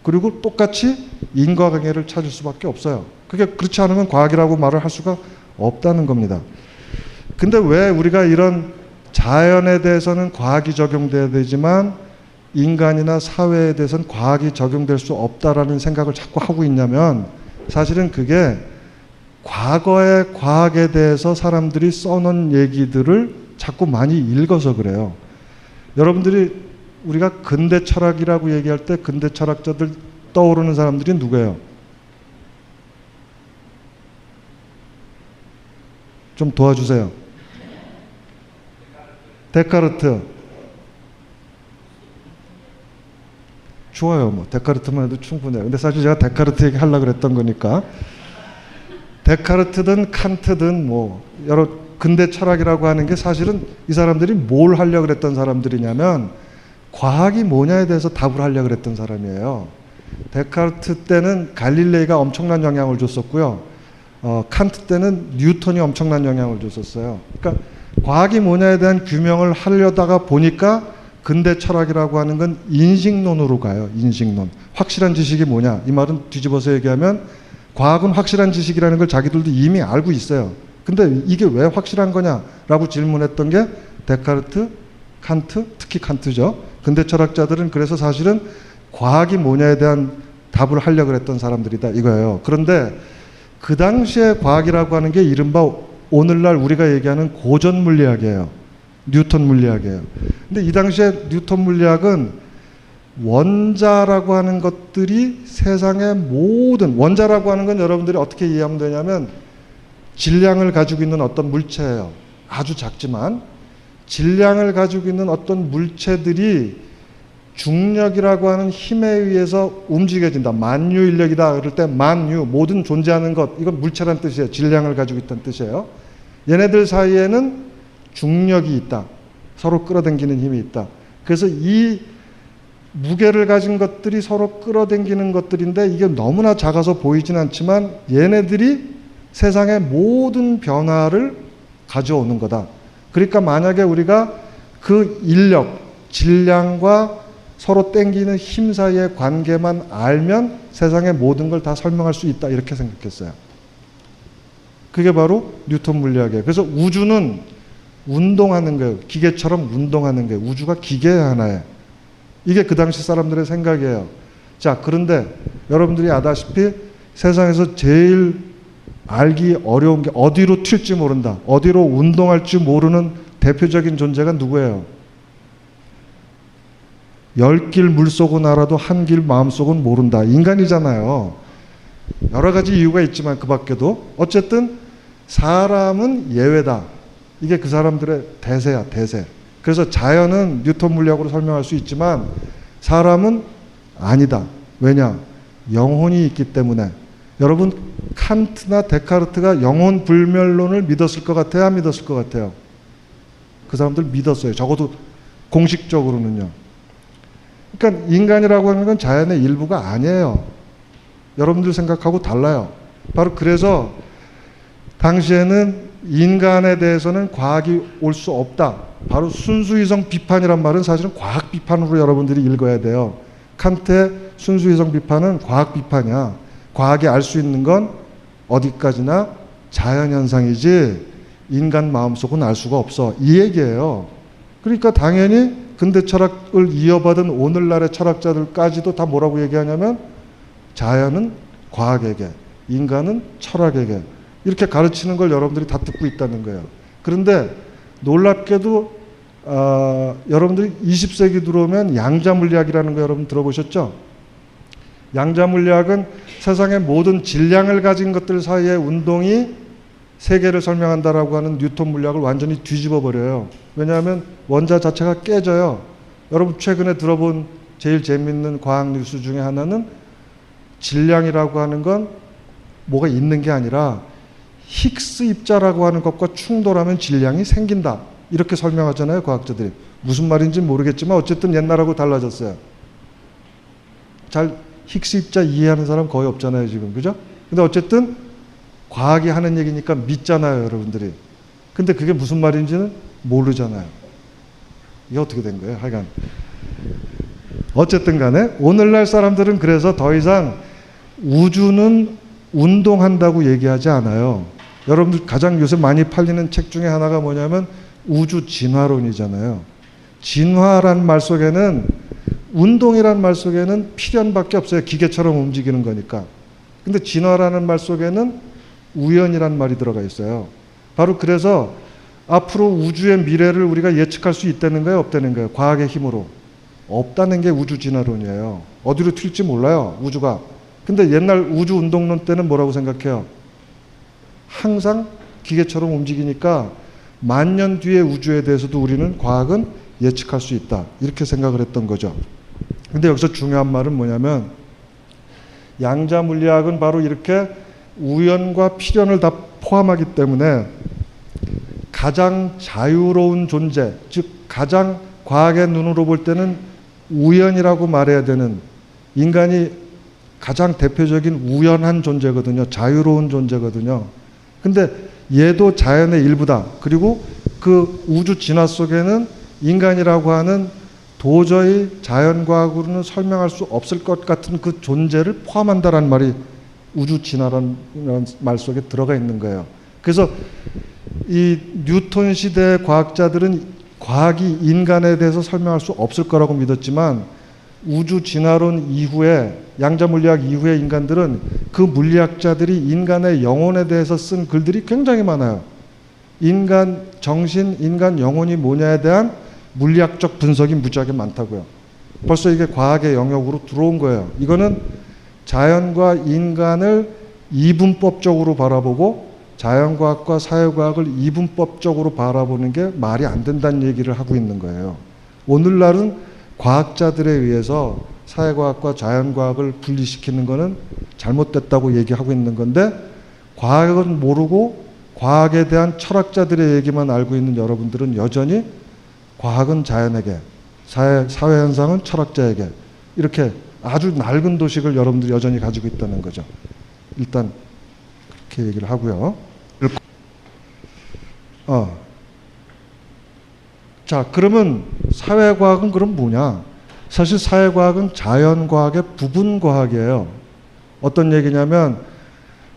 그리고 똑같이 인과관계를 찾을 수밖에 없어요. 그게 그렇지 않으면 과학이라고 말을 할 수가 없다는 겁니다. 근데 왜 우리가 이런 자연에 대해서는 과학이 적용돼야 되지만 인간이나 사회에 대해서는 과학이 적용될 수 없다라는 생각을 자꾸 하고 있냐면, 사실은 그게 과거의 과학에 대해서 사람들이 써놓은 얘기들을 자꾸 많이 읽어서 그래요. 여러분들이 우리가 근대 철학이라고 얘기할 때 근대 철학자들 떠오르는 사람들이 누구예요? 좀 도와주세요. 데카르트. 좋아요. 뭐 데카르트만 해도 충분해요. 근데 사실 제가 데카르트 얘기 하려고 그랬던 거니까. 데카르트든 칸트든 뭐 여러 근대 철학이라고 하는 게 사실은 이 사람들이 뭘 하려고 그랬던 사람들이냐면 과학이 뭐냐에 대해서 답을 하려고 그랬던 사람이에요. 데카르트 때는 갈릴레이가 엄청난 영향을 줬었고요. 칸트 때는 뉴턴이 엄청난 영향을 줬었어요. 그러니까 과학이 뭐냐에 대한 규명을 하려다가 보니까 근대 철학이라고 하는 건 인식론으로 가요. 인식론. 확실한 지식이 뭐냐. 이 말은 뒤집어서 얘기하면 과학은 확실한 지식이라는 걸 자기들도 이미 알고 있어요. 근데 이게 왜 확실한 거냐라고 질문했던 게 데카르트, 칸트, 특히 칸트죠. 근대 철학자들은 그래서 사실은 과학이 뭐냐에 대한 답을 하려고 했던 사람들이다 이거예요. 그런데 그 당시에 과학이라고 하는 게 이른바 오늘날 우리가 얘기하는 고전 물리학이에요. 뉴턴 물리학이에요. 근데 이 당시에 뉴턴 물리학은 원자라고 하는 것들이 세상의 모든, 원자라고 하는 건 여러분들이 어떻게 이해하면 되냐면 질량을 가지고 있는 어떤 물체예요. 아주 작지만 질량을 가지고 있는 어떤 물체들이 중력이라고 하는 힘에 의해서 움직여진다. 만유 인력이다. 그럴 때 만유, 모든 존재하는 것, 이건 물체란 뜻이에요. 질량을 가지고 있다는 뜻이에요. 얘네들 사이에는 중력이 있다. 서로 끌어당기는 힘이 있다. 그래서 이 무게를 가진 것들이 서로 끌어당기는 것들인데 이게 너무나 작아서 보이진 않지만 얘네들이 세상의 모든 변화를 가져오는 거다. 그러니까 만약에 우리가 그 인력, 질량과 서로 땡기는 힘 사이의 관계만 알면 세상의 모든 걸 다 설명할 수 있다. 이렇게 생각했어요. 그게 바로 뉴턴 물리학이에요. 그래서 우주는 운동하는 거예요. 기계처럼 운동하는 거예요. 우주가 기계 하나예요. 이게 그 당시 사람들의 생각이에요. 자, 그런데 여러분들이 아다시피 세상에서 제일 알기 어려운 게 어디로 튈지 모른다. 어디로 운동할지 모르는 대표적인 존재가 누구예요? 10길 물속은 알아도 한 길 마음속은 모른다. 인간이잖아요. 여러 가지 이유가 있지만 그 밖에도 어쨌든 사람은 예외다. 이게 그 사람들의 대세야, 대세. 그래서 자연은 뉴턴 물리학으로 설명할 수 있지만 사람은 아니다. 왜냐? 영혼이 있기 때문에. 여러분 칸트나 데카르트가 영혼 불멸론을 믿었을 것 같아요? 안 믿었을 것 같아요? 그 사람들 믿었어요. 적어도 공식적으로는요. 그러니까 인간이라고 하는 건 자연의 일부가 아니에요. 여러분들 생각하고 달라요. 바로 그래서 당시에는 인간에 대해서는 과학이 올 수 없다. 바로 순수이성 비판이란 말은 사실은 과학 비판으로 여러분들이 읽어야 돼요. 칸트의 순수이성 비판은 과학 비판이야. 과학이 알 수 있는 건 어디까지나 자연현상이지 인간 마음속은 알 수가 없어. 이 얘기예요. 그러니까 당연히 근대 철학을 이어받은 오늘날의 철학자들까지도 다 뭐라고 얘기하냐면 자연은 과학에게, 인간은 철학에게, 이렇게 가르치는 걸 여러분들이 다 듣고 있다는 거예요. 그런데 놀랍게도 여러분들이 20세기 들어오면 양자물리학이라는 거 여러분 들어보셨죠? 양자물리학은 세상의 모든 질량을 가진 것들 사이의 운동이 세계를 설명한다라고 하는 뉴턴 물리학을 완전히 뒤집어 버려요. 왜냐하면 원자 자체가 깨져요. 여러분 최근에 들어본 제일 재밌는 과학 뉴스 중에 하나는 질량이라고 하는 건 뭐가 있는 게 아니라 힉스 입자라고 하는 것과 충돌하면 질량이 생긴다. 이렇게 설명하잖아요, 과학자들이. 무슨 말인지 모르겠지만 어쨌든 옛날하고 달라졌어요. 잘 힉스 입자 이해하는 사람 거의 없잖아요, 지금. 그죠? 근데 어쨌든 과학이 하는 얘기니까 믿잖아요, 여러분들이. 근데 그게 무슨 말인지는 모르잖아요. 이게 어떻게 된 거예요, 하여간. 어쨌든 간에 오늘날 사람들은 그래서 더 이상 우주는 운동한다고 얘기하지 않아요. 여러분들 가장 요새 많이 팔리는 책 중에 하나가 뭐냐면 우주 진화론이잖아요. 진화란 말 속에는, 운동이란 말 속에는 필연밖에 없어요. 기계처럼 움직이는 거니까. 근데 진화라는 말 속에는 우연이란 말이 들어가 있어요. 바로 그래서 앞으로 우주의 미래를 우리가 예측할 수 있다는 거예요, 없다는 거예요? 과학의 힘으로. 없다는 게 우주 진화론이에요. 어디로 튈지 몰라요, 우주가. 근데 옛날 우주 운동론 때는 뭐라고 생각해요? 항상 기계처럼 움직이니까 만년 뒤의 우주에 대해서도 우리는 과학은 예측할 수 있다. 이렇게 생각을 했던 거죠. 근데 여기서 중요한 말은 뭐냐면 양자 물리학은 바로 이렇게 우연과 필연을 다 포함하기 때문에 가장 자유로운 존재, 즉 가장 과학의 눈으로 볼 때는 우연이라고 말해야 되는, 인간이 가장 대표적인 우연한 존재거든요. 자유로운 존재거든요. 근데 얘도 자연의 일부다. 그리고 그 우주 진화 속에는 인간이라고 하는 도저히 자연과학으로는 설명할 수 없을 것 같은 그 존재를 포함한다라는 말이 우주 진화라는 말 속에 들어가 있는 거예요. 그래서 이 뉴턴 시대 과학자들은 과학이 인간에 대해서 설명할 수 없을 거라고 믿었지만 우주 진화론 이후에, 양자 물리학 이후의 인간들은 그 물리학자들이 인간의 영혼에 대해서 쓴 글들이 굉장히 많아요. 인간 정신, 인간 영혼이 뭐냐에 대한 물리학적 분석이 무지하게 많다고요. 벌써 이게 과학의 영역으로 들어온 거예요. 이거는 자연과 인간을 이분법적으로 바라보고 자연과학과 사회과학을 이분법적으로 바라보는 게 말이 안 된다는 얘기를 하고 있는 거예요. 오늘날은 과학자들에 의해서 사회과학과 자연과학을 분리시키는 거는 잘못됐다고 얘기하고 있는 건데, 과학은 모르고 과학에 대한 철학자들의 얘기만 알고 있는 여러분들은 여전히 과학은 자연에게, 사회현상은 철학자에게, 이렇게 아주 낡은 도식을 여러분들이 여전히 가지고 있다는 거죠. 일단 그렇게 얘기를 하고요. 자, 그러면 사회과학은 그럼 뭐냐? 사실 사회과학은 자연과학의 부분과학이에요. 어떤 얘기냐면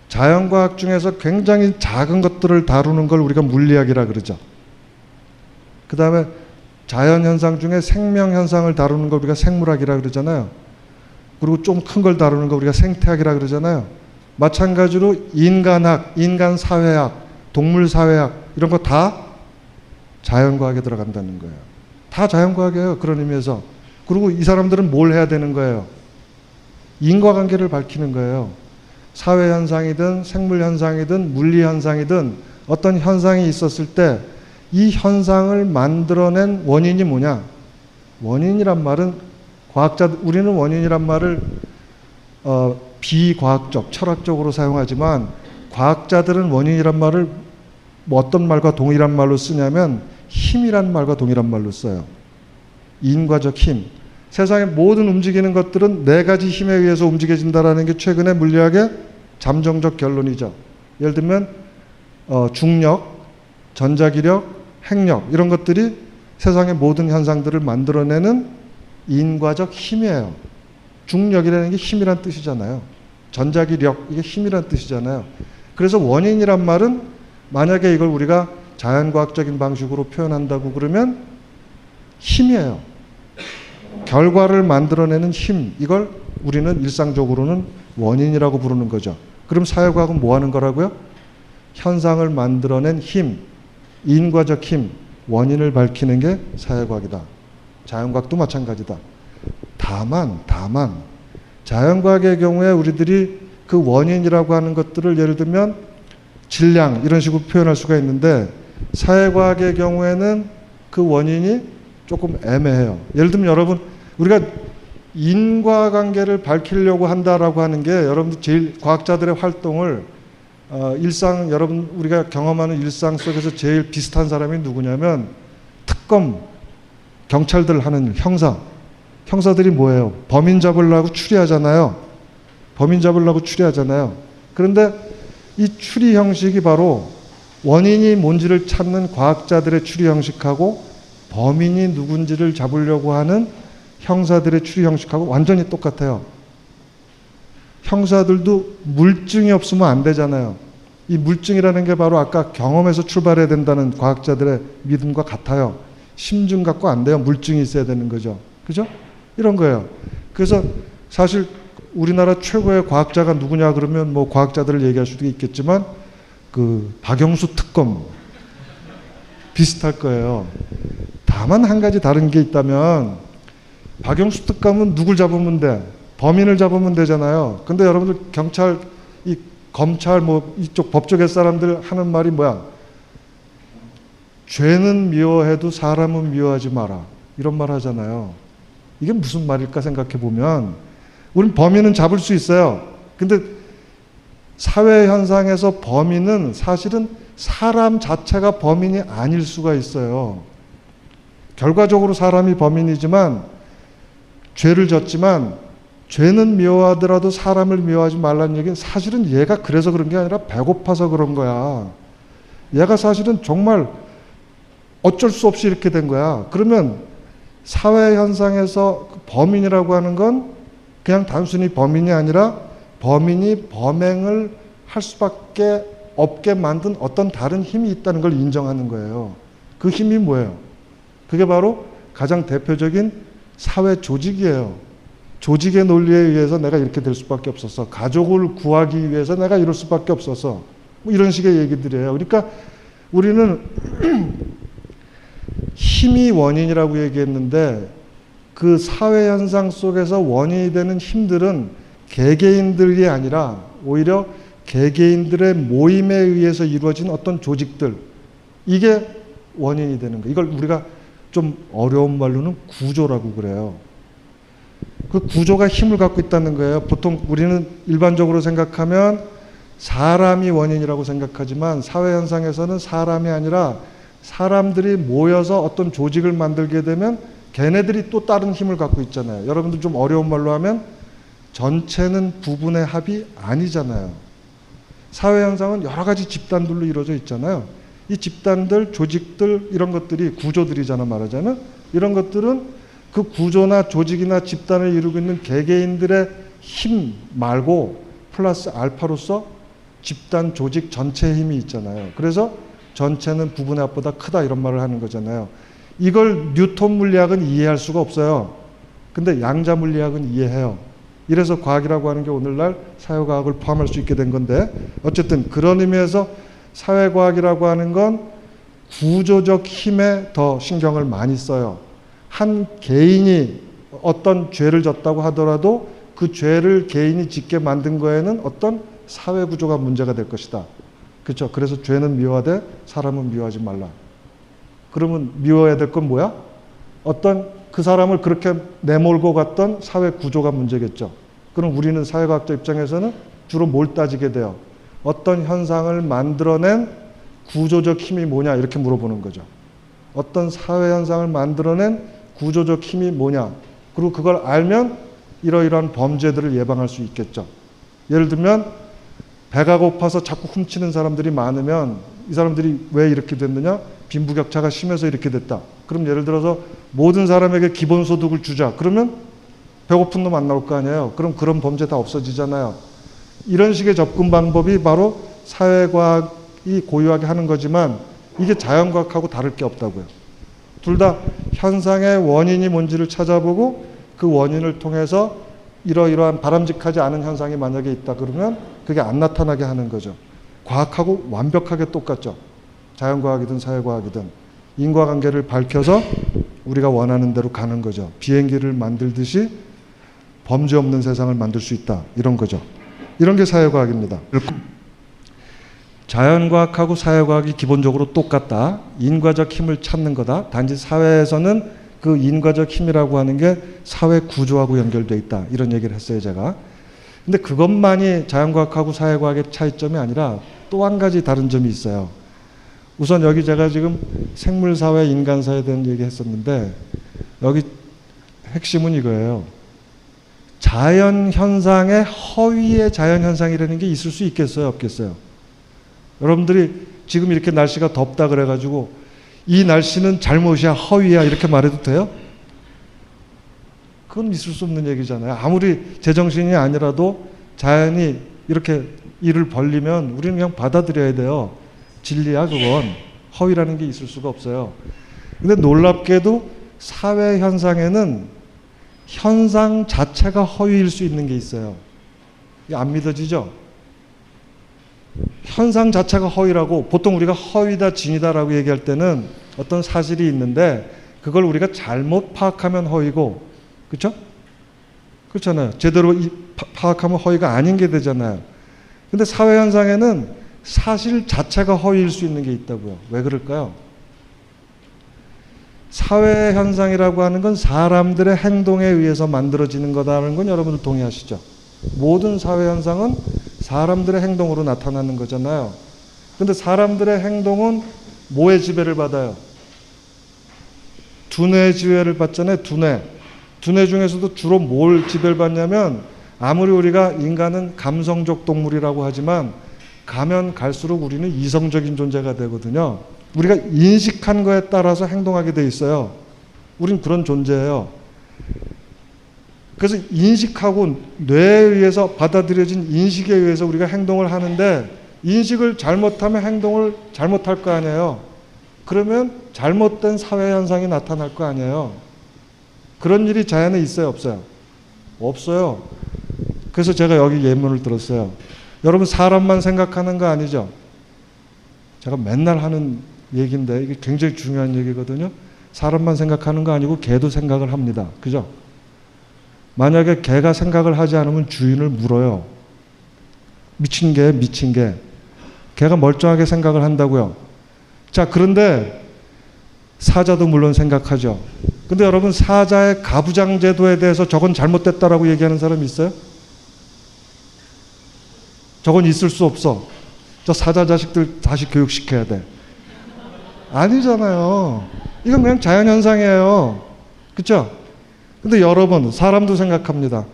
자연과학 중에서 굉장히 작은 것들을 다루는 걸 우리가 물리학이라 그러죠. 그 다음에 자연현상 중에 생명현상을 다루는 걸 우리가 생물학이라 그러잖아요. 그리고 좀 큰 걸 다루는 거 우리가 생태학이라 그러잖아요. 마찬가지로 인간학, 인간사회학, 동물사회학 이런 거 다 자연과학에 들어간다는 거예요. 다 자연과학이에요. 그런 의미에서. 그리고 이 사람들은 뭘 해야 되는 거예요? 인과관계를 밝히는 거예요. 사회현상이든 생물현상이든 물리현상이든 어떤 현상이 있었을 때 이 현상을 만들어낸 원인이 뭐냐? 원인이란 말은 우리는 원인이란 말을 비과학적, 철학적으로 사용하지만 과학자들은 원인이란 말을 뭐 어떤 말과 동일한 말로 쓰냐면 힘이란 말과 동일한 말로 써요. 인과적 힘. 세상의 모든 움직이는 것들은 네 가지 힘에 의해서 움직여진다라는 게 최근의 물리학의 잠정적 결론이죠. 예를 들면 중력, 전자기력, 핵력 이런 것들이 세상의 모든 현상들을 만들어내는 인과적 힘이에요. 중력이라는 게 힘이란 뜻이잖아요. 전자기력 이게 힘이란 뜻이잖아요. 그래서 원인이란 말은 만약에 이걸 우리가 자연과학적인 방식으로 표현한다고 그러면 힘이에요. 결과를 만들어내는 힘, 이걸 우리는 일상적으로는 원인이라고 부르는 거죠. 그럼 사회과학은 뭐 하는 거라고요? 현상을 만들어낸 힘, 인과적 힘, 원인을 밝히는 게 사회과학이다. 자연과학도 마찬가지다. 다만 자연과학의 경우에 우리들이 그 원인이라고 하는 것들을 예를 들면 질량 이런 식으로 표현할 수가 있는데 사회과학의 경우에는 그 원인이 조금 애매해요. 예를 들면 여러분 우리가 인과관계를 밝히려고 한다라고 하는 게 여러분들 제일 과학자들의 활동을 일상 여러분 우리가 경험하는 일상 속에서 제일 비슷한 사람이 누구냐면 특검 경찰들 하는 형사들이 뭐예요? 범인 잡으려고 추리하잖아요. 그런데 이 추리 형식이 바로 원인이 뭔지를 찾는 과학자들의 추리 형식하고 범인이 누군지를 잡으려고 하는 형사들의 추리 형식하고 완전히 똑같아요. 형사들도 물증이 없으면 안 되잖아요. 이 물증이라는 게 바로 아까 경험에서 출발해야 된다는 과학자들의 믿음과 같아요. 심증 갖고 안 돼요. 물증이 있어야 되는 거죠. 그죠? 이런 거예요. 그래서 사실 우리나라 최고의 과학자가 누구냐 그러면 뭐 과학자들을 얘기할 수도 있겠지만 그 박영수 특검 비슷할 거예요. 다만 한 가지 다른 게 있다면 박영수 특검은 누굴 잡으면 돼? 범인을 잡으면 되잖아요. 근데 여러분들 경찰, 이 검찰 뭐 이쪽 법조계 사람들 하는 말이 뭐야? 죄는 미워해도 사람은 미워하지 마라. 이런 말 하잖아요. 이게 무슨 말일까 생각해 보면 우린 범인은 잡을 수 있어요. 근데 사회 현상에서 범인은 사실은 사람 자체가 범인이 아닐 수가 있어요. 결과적으로 사람이 범인이지만 죄를 졌지만 죄는 미워하더라도 사람을 미워하지 말라는 얘기는 사실은 얘가 그래서 그런 게 아니라 배고파서 그런 거야. 얘가 사실은 정말 어쩔 수 없이 이렇게 된 거야. 그러면 사회 현상에서 범인이라고 하는 건 그냥 단순히 범인이 아니라 범인이 범행을 할 수밖에 없게 만든 어떤 다른 힘이 있다는 걸 인정하는 거예요. 그 힘이 뭐예요? 그게 바로 가장 대표적인 사회 조직이에요. 조직의 논리에 의해서 내가 이렇게 될 수밖에 없었어. 가족을 구하기 위해서 내가 이럴 수밖에 없었어. 뭐 이런 식의 얘기들이에요. 그러니까 우리는 힘이 원인이라고 얘기했는데 그 사회 현상 속에서 원인이 되는 힘들은 개개인들이 아니라 오히려 개개인들의 모임에 의해서 이루어진 어떤 조직들, 이게 원인이 되는 거예요. 이걸 우리가 좀 어려운 말로는 구조라고 그래요. 그 구조가 힘을 갖고 있다는 거예요. 보통 우리는 일반적으로 생각하면 사람이 원인이라고 생각하지만 사회 현상에서는 사람이 아니라 사람들이 모여서 어떤 조직을 만들게 되면 걔네들이 또 다른 힘을 갖고 있잖아요. 여러분들 좀 어려운 말로 하면 전체는 부분의 합이 아니잖아요. 사회 현상은 여러 가지 집단들로 이루어져 있잖아요. 이 집단들, 조직들 이런 것들이 구조들이잖아 말하자면 이런 것들은 그 구조나 조직이나 집단을 이루고 있는 개개인들의 힘 말고 플러스 알파로서 집단, 조직 전체의 힘이 있잖아요. 그래서 전체는 부분의 합보다 크다 이런 말을 하는 거잖아요. 이걸 뉴턴 물리학은 이해할 수가 없어요. 근데 양자 물리학은 이해해요. 이래서 과학이라고 하는 게 오늘날 사회과학을 포함할 수 있게 된 건데 어쨌든 그런 의미에서 사회과학이라고 하는 건 구조적 힘에 더 신경을 많이 써요. 한 개인이 어떤 죄를 졌다고 하더라도 그 죄를 개인이 짓게 만든 거에는 어떤 사회 구조가 문제가 될 것이다. 그렇죠? 그래서 죄는 미워하되 사람은 미워하지 말라. 그러면 미워해야 될 건 뭐야? 어떤 그 사람을 그렇게 내몰고 갔던 사회 구조가 문제겠죠. 그럼 우리는 사회과학자 입장에서는 주로 뭘 따지게 돼요? 어떤 현상을 만들어낸 구조적 힘이 뭐냐 이렇게 물어보는 거죠. 어떤 사회 현상을 만들어낸 구조적 힘이 뭐냐. 그리고 그걸 알면 이러이러한 범죄들을 예방할 수 있겠죠. 예를 들면 배가 고파서 자꾸 훔치는 사람들이 많으면 이 사람들이 왜 이렇게 됐느냐? 빈부격차가 심해서 이렇게 됐다. 그럼 예를 들어서 모든 사람에게 기본소득을 주자. 그러면 배고픈 놈 안 나올 거 아니에요. 그럼 그런 범죄 다 없어지잖아요. 이런 식의 접근 방법이 바로 사회과학이 고유하게 하는 거지만 이게 자연과학하고 다를 게 없다고요. 둘 다 현상의 원인이 뭔지를 찾아보고 그 원인을 통해서 이러이러한 바람직하지 않은 현상이 만약에 있다 그러면 그게 안 나타나게 하는 거죠. 과학하고 완벽하게 똑같죠. 자연과학이든 사회과학이든 인과관계를 밝혀서 우리가 원하는 대로 가는 거죠. 비행기를 만들듯이 범죄 없는 세상을 만들 수 있다. 이런 거죠. 이런 게 사회과학입니다. 자연과학하고 사회과학이 기본적으로 똑같다. 인과적 힘을 찾는 거다. 단지 사회에서는 그 인과적 힘이라고 하는 게 사회 구조하고 연결되어 있다. 이런 얘기를 했어요, 제가. 근데 그것만이 자연과학하고 사회과학의 차이점이 아니라 또 한 가지 다른 점이 있어요. 우선 여기 제가 지금 생물사회, 인간사회에 대한 얘기 했었는데 여기 핵심은 이거예요. 자연현상의 허위의 자연현상이라는 게 있을 수 있겠어요, 없겠어요? 여러분들이 지금 이렇게 날씨가 덥다 그래가지고 이 날씨는 잘못이야, 허위야 이렇게 말해도 돼요? 그건 있을 수 없는 얘기잖아요. 아무리 제정신이 아니라도 자연이 이렇게 일을 벌리면 우리는 그냥 받아들여야 돼요. 진리야 그건. 허위라는 게 있을 수가 없어요. 근데 놀랍게도 사회 현상에는 현상 자체가 허위일 수 있는 게 있어요. 안 믿어지죠? 현상 자체가 허위라고, 보통 우리가 허위다 진이다라고 얘기할 때는 어떤 사실이 있는데 그걸 우리가 잘못 파악하면 허위고, 그렇죠? 그렇잖아요. 제대로 파악하면 허위가 아닌 게 되잖아요. 근데 사회 현상에는 사실 자체가 허위일 수 있는 게 있다고요. 왜 그럴까요? 사회 현상이라고 하는 건 사람들의 행동에 의해서 만들어지는 거다라는 건 여러분들 동의하시죠? 모든 사회 현상은 사람들의 행동으로 나타나는 거잖아요. 근데 사람들의 행동은 뭐의 지배를 받아요? 두뇌의 지배를 받잖아요. 두뇌 중에서도 주로 뭘 지배를 받냐면, 아무리 우리가 인간은 감성적 동물이라고 하지만 가면 갈수록 우리는 이성적인 존재가 되거든요. 우리가 인식한 거에 따라서 행동하게 돼 있어요. 우린 그런 존재예요. 그래서 인식하고 뇌에 의해서 받아들여진 인식에 의해서 우리가 행동을 하는데, 인식을 잘못하면 행동을 잘못할 거 아니에요. 그러면 잘못된 사회 현상이 나타날 거 아니에요. 그런 일이 자연에 있어요, 없어요? 없어요. 그래서 제가 여기 예문을 들었어요. 여러분, 사람만 생각하는 거 아니죠? 제가 맨날 하는 얘기인데 이게 굉장히 중요한 얘기거든요. 사람만 생각하는 거 아니고 개도 생각을 합니다. 그죠? 만약에 개가 생각을 하지 않으면 주인을 물어요. 미친 개, 미친 개. 개가 멀쩡하게 생각을 한다고요. 자, 그런데 사자도 물론 생각하죠. 근데 여러분, 사자의 가부장 제도에 대해서 저건 잘못됐다라고 얘기하는 사람 있어요? 저건 있을 수 없어. 저 사자 자식들 다시 교육시켜야 돼. 아니잖아요. 이건 그냥 자연현상이에요. 그렇죠? 근데 여러분, 사람도 생각합니다.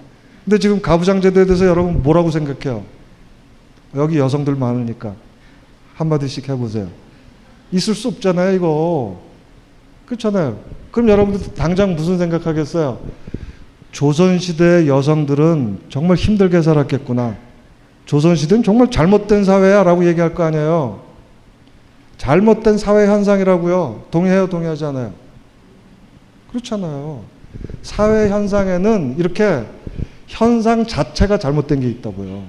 근데 지금 가부장 제도에 대해서 여러분 뭐라고 생각해요? 여기 여성들 많으니까 한마디씩 해보세요. 있을 수 없잖아요, 이거. 그렇잖아요. 그럼 여러분들 당장 무슨 생각하겠어요? 조선시대의 여성들은 정말 힘들게 살았겠구나. 조선시대는 정말 잘못된 사회야 라고 얘기할 거 아니에요. 잘못된 사회 현상이라고요. 동의해요, 동의하지 않아요? 그렇잖아요. 사회 현상에는 이렇게 현상 자체가 잘못된 게 있다고요.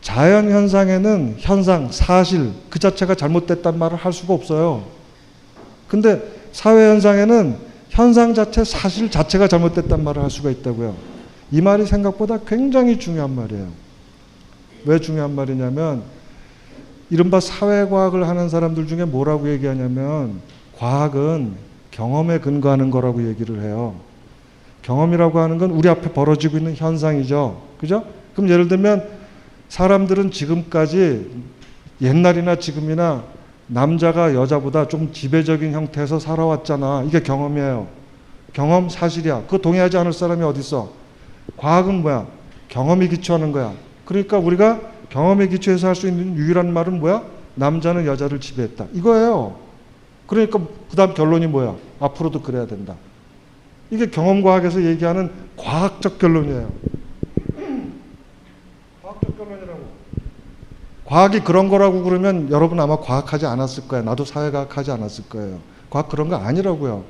자연 현상에는 현상, 사실 그 자체가 잘못됐단 말을 할 수가 없어요. 근데 사회 현상에는 현상 자체, 사실 자체가 잘못됐단 말을 할 수가 있다고요. 이 말이 생각보다 굉장히 중요한 말이에요. 왜 중요한 말이냐면, 이른바 사회과학을 하는 사람들 중에 뭐라고 얘기하냐면, 과학은 경험에 근거하는 거라고 얘기를 해요. 경험이라고 하는 건 우리 앞에 벌어지고 있는 현상이죠. 그죠? 그럼 예를 들면 사람들은 지금까지, 옛날이나 지금이나 남자가 여자보다 좀 지배적인 형태에서 살아왔잖아. 이게 경험이에요. 경험, 사실이야. 그거 동의하지 않을 사람이 어디 있어? 과학은 뭐야? 경험이 기초하는 거야. 그러니까 우리가 경험에 기초해서 할 수 있는 유일한 말은 뭐야? 남자는 여자를 지배했다. 이거예요. 그러니까 그 다음 결론이 뭐야? 앞으로도 그래야 된다. 이게 경험과학에서 얘기하는 과학적 결론이에요. 과학적 결론이라고. 과학이 그런 거라고 그러면 여러분 아마 과학하지 않았을 거예요. 나도 사회과학 하지 않았을 거예요. 과학 그런 거 아니라고요.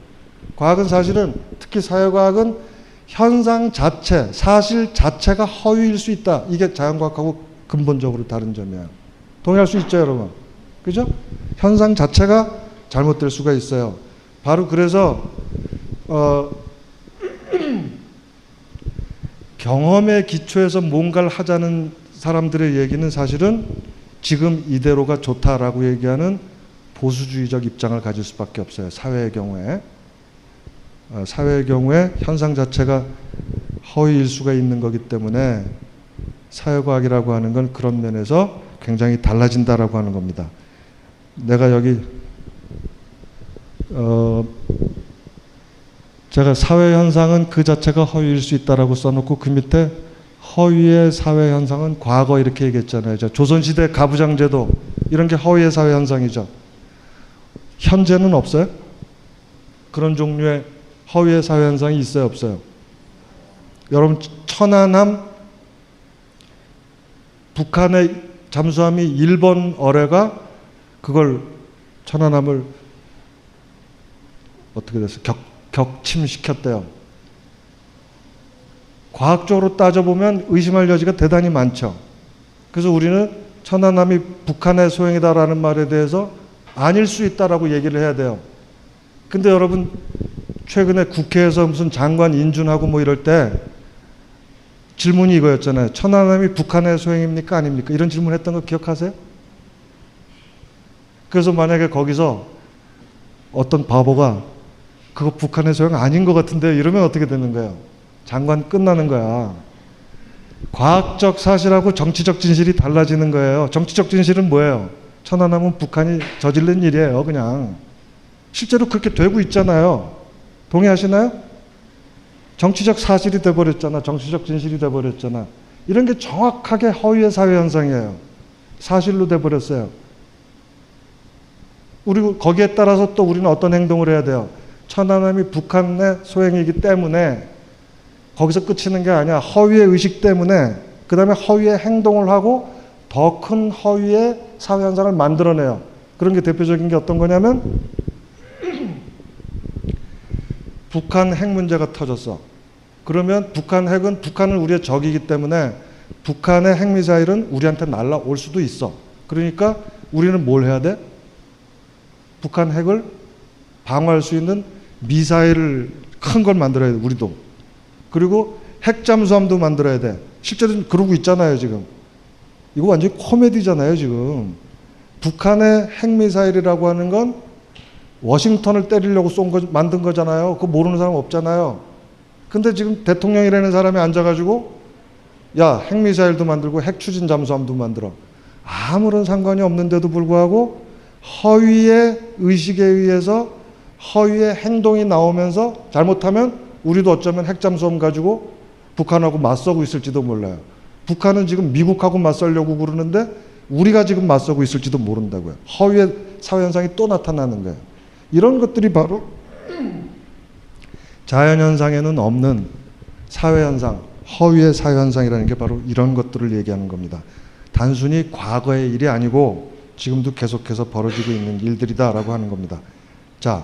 과학은 사실은, 특히 사회과학은 현상 자체, 사실 자체가 허위일 수 있다. 이게 자연과학하고 근본적으로 다른 점이에요. 동의할 수 있죠, 여러분? 그죠? 현상 자체가 잘못될 수가 있어요. 바로 그래서 경험에 기초해서 뭔가를 하자는 사람들의 얘기는 사실은 지금 이대로가 좋다라고 얘기하는 보수주의적 입장을 가질 수밖에 없어요. 사회의 경우에. 사회의 경우에 현상 자체가 허위일 수가 있는 거기 때문에 사회과학이라고 하는 건 그런 면에서 굉장히 달라진다라고 하는 겁니다. 내가 여기 제가 사회현상은 그 자체가 허위일 수 있다라고 써놓고 그 밑에 허위의 사회현상은 과거 이렇게 얘기했잖아요. 조선시대 가부장제도 이런 게 허위의 사회현상이죠. 현재는 없어요? 그런 종류의 허위의 사회현상이 있어요, 없어요? 여러분, 천안함 북한의 잠수함이 일본 어뢰가 그걸 천안함을 어떻게 됐어요? 격침시켰대요. 과학적으로 따져보면 의심할 여지가 대단히 많죠. 그래서 우리는 천안함이 북한의 소행이다라는 말에 대해서 아닐 수 있다라고 얘기를 해야 돼요. 근데 여러분, 최근에 국회에서 무슨 장관 인준하고 뭐 이럴 때 질문이 이거였잖아요. 천안함이 북한의 소행입니까? 아닙니까? 이런 질문했던 거 기억하세요? 그래서 만약에 거기서 어떤 바보가 그거 북한의 소행 아닌 것 같은데 이러면 어떻게 되는 거예요? 장관 끝나는 거야. 과학적 사실하고 정치적 진실이 달라지는 거예요. 정치적 진실은 뭐예요? 천안함은 북한이 저질른 일이에요. 그냥. 실제로 그렇게 되고 있잖아요. 동의하시나요? 정치적 사실이 돼버렸잖아. 정치적 진실이 돼버렸잖아. 이런 게 정확하게 허위의 사회현상이에요. 사실로 돼버렸어요. 그리고 거기에 따라서 또 우리는 어떤 행동을 해야 돼요? 천안함이 북한의 소행이기 때문에 거기서 끝이는 게 아니야. 허위의 의식 때문에 그 다음에 허위의 행동을 하고 더 큰 허위의 사회현상을 만들어내요. 그런 게 대표적인 게 어떤 거냐면 북한 핵 문제가 터졌어. 그러면 북한 핵은 북한은 우리의 적이기 때문에 북한의 핵미사일은 우리한테 날아올 수도 있어. 그러니까 우리는 뭘 해야 돼? 북한 핵을 방어할 수 있는 미사일을 큰 걸 만들어야 돼, 우리도. 그리고 핵잠수함도 만들어야 돼. 실제로 그러고 있잖아요, 지금. 이거 완전히 코미디잖아요, 지금. 북한의 핵미사일이라고 하는 건 워싱턴을 때리려고 만든 거잖아요. 그거 모르는 사람 없잖아요. 근데 지금 대통령이라는 사람이 앉아가지고 야, 핵미사일도 만들고 핵추진 잠수함도 만들어. 아무런 상관이 없는데도 불구하고 허위의 의식에 의해서 허위의 행동이 나오면서 잘못하면 우리도 어쩌면 핵잠수함 가지고 북한하고 맞서고 있을지도 몰라요. 북한은 지금 미국하고 맞서려고 그러는데 우리가 지금 맞서고 있을지도 모른다고요. 허위의 사회현상이 또 나타나는 거예요. 이런 것들이 바로 자연현상에는 없는 사회현상, 허위의 사회현상이라는 게 바로 이런 것들을 얘기하는 겁니다. 단순히 과거의 일이 아니고 지금도 계속해서 벌어지고 있는 일들이다라고 하는 겁니다. 자,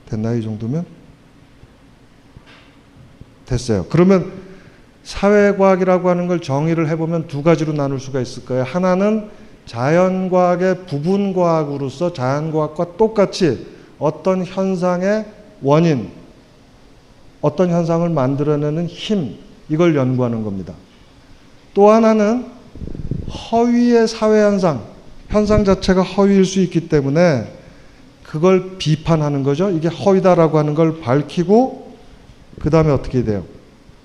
됐나요? 이 정도면? 됐어요. 그러면 사회과학이라고 하는 걸 정의를 해보면 두 가지로 나눌 수가 있을 거예요. 하나는 자연과학의 부분과학으로서 자연과학과 똑같이 어떤 현상의 원인, 어떤 현상을 만들어내는 힘, 이걸 연구하는 겁니다. 또 하나는 허위의 사회현상, 현상 자체가 허위일 수 있기 때문에 그걸 비판하는 거죠. 이게 허위다라고 하는 걸 밝히고 그 다음에 어떻게 돼요?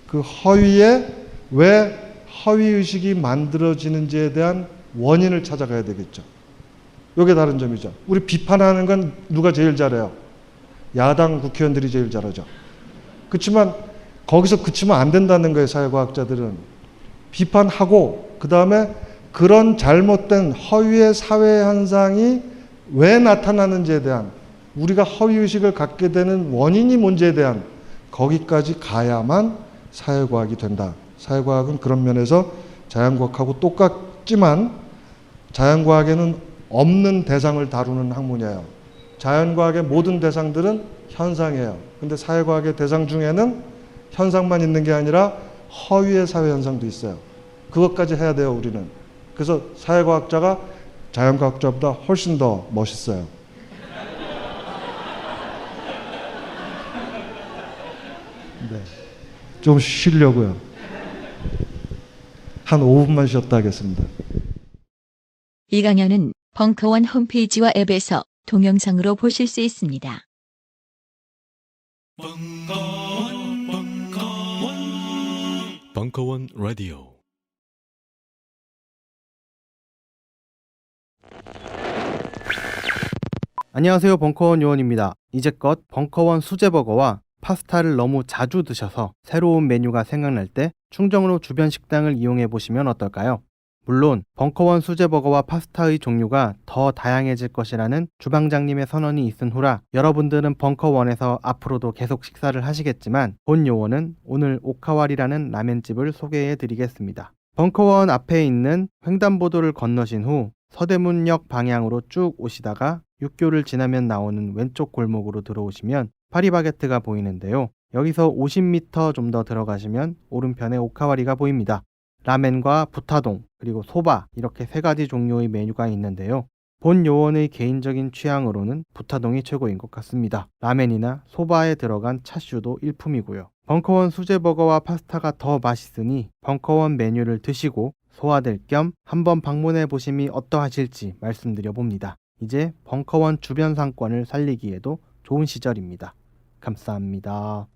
그 허위에 왜 허위의식이 만들어지는지에 대한 원인을 찾아가야 되겠죠. 이게 다른 점이죠. 우리 비판하는 건 누가 제일 잘해요? 야당 국회의원들이 제일 잘하죠. 그렇지만 거기서 그치면 안 된다는 거예요. 사회과학자들은. 비판하고 그 다음에 그런 잘못된 허위의 사회현상이 왜 나타나는지에 대한, 우리가 허위의식을 갖게 되는 원인이 뭔지에 대한, 거기까지 가야만 사회과학이 된다. 사회과학은 그런 면에서 자연과학하고 똑같지만 자연과학에는 없는 대상을 다루는 학문이에요. 자연과학의 모든 대상들은 현상이에요. 근데 사회과학의 대상 중에는 현상만 있는 게 아니라 허위의 사회 현상도 있어요. 그것까지 해야 돼요, 우리는. 그래서 사회과학자가 자연과학자보다 훨씬 더 멋있어요. 네. 좀 쉬려고요. 한 5분만 쉬었다 하겠습니다. 이 강연은 벙커원 홈페이지와 앱에서 동영상으로 보실 수 있습니다. 벙커원 라디오. 안녕하세요. 벙커원 요원입니다. 이제껏 벙커원 수제버거와 파스타를 너무 자주 드셔서 새로운 메뉴가 생각날 때 충정로 주변 식당을 이용해 보시면 어떨까요? 물론 벙커원 수제버거와 파스타의 종류가 더 다양해질 것이라는 주방장님의 선언이 있은 후라 여러분들은 벙커원에서 앞으로도 계속 식사를 하시겠지만 본 요원은 오늘 오카와리라는 라멘집을 소개해 드리겠습니다. 벙커원 앞에 있는 횡단보도를 건너신 후 서대문역 방향으로 쭉 오시다가 육교를 지나면 나오는 왼쪽 골목으로 들어오시면 파리바게트가 보이는데요. 여기서 50m 좀 더 들어가시면 오른편에 오카와리가 보입니다. 라멘과 부타동 그리고 소바 이렇게 세 가지 종류의 메뉴가 있는데요. 본 요원의 개인적인 취향으로는 부타동이 최고인 것 같습니다. 라멘이나 소바에 들어간 차슈도 일품이고요. 벙커원 수제버거와 파스타가 더 맛있으니 벙커원 메뉴를 드시고 소화될 겸 한번 방문해 보심이 어떠하실지 말씀드려 봅니다. 이제 벙커원 주변 상권을 살리기에도 좋은 시절입니다. 감사합니다.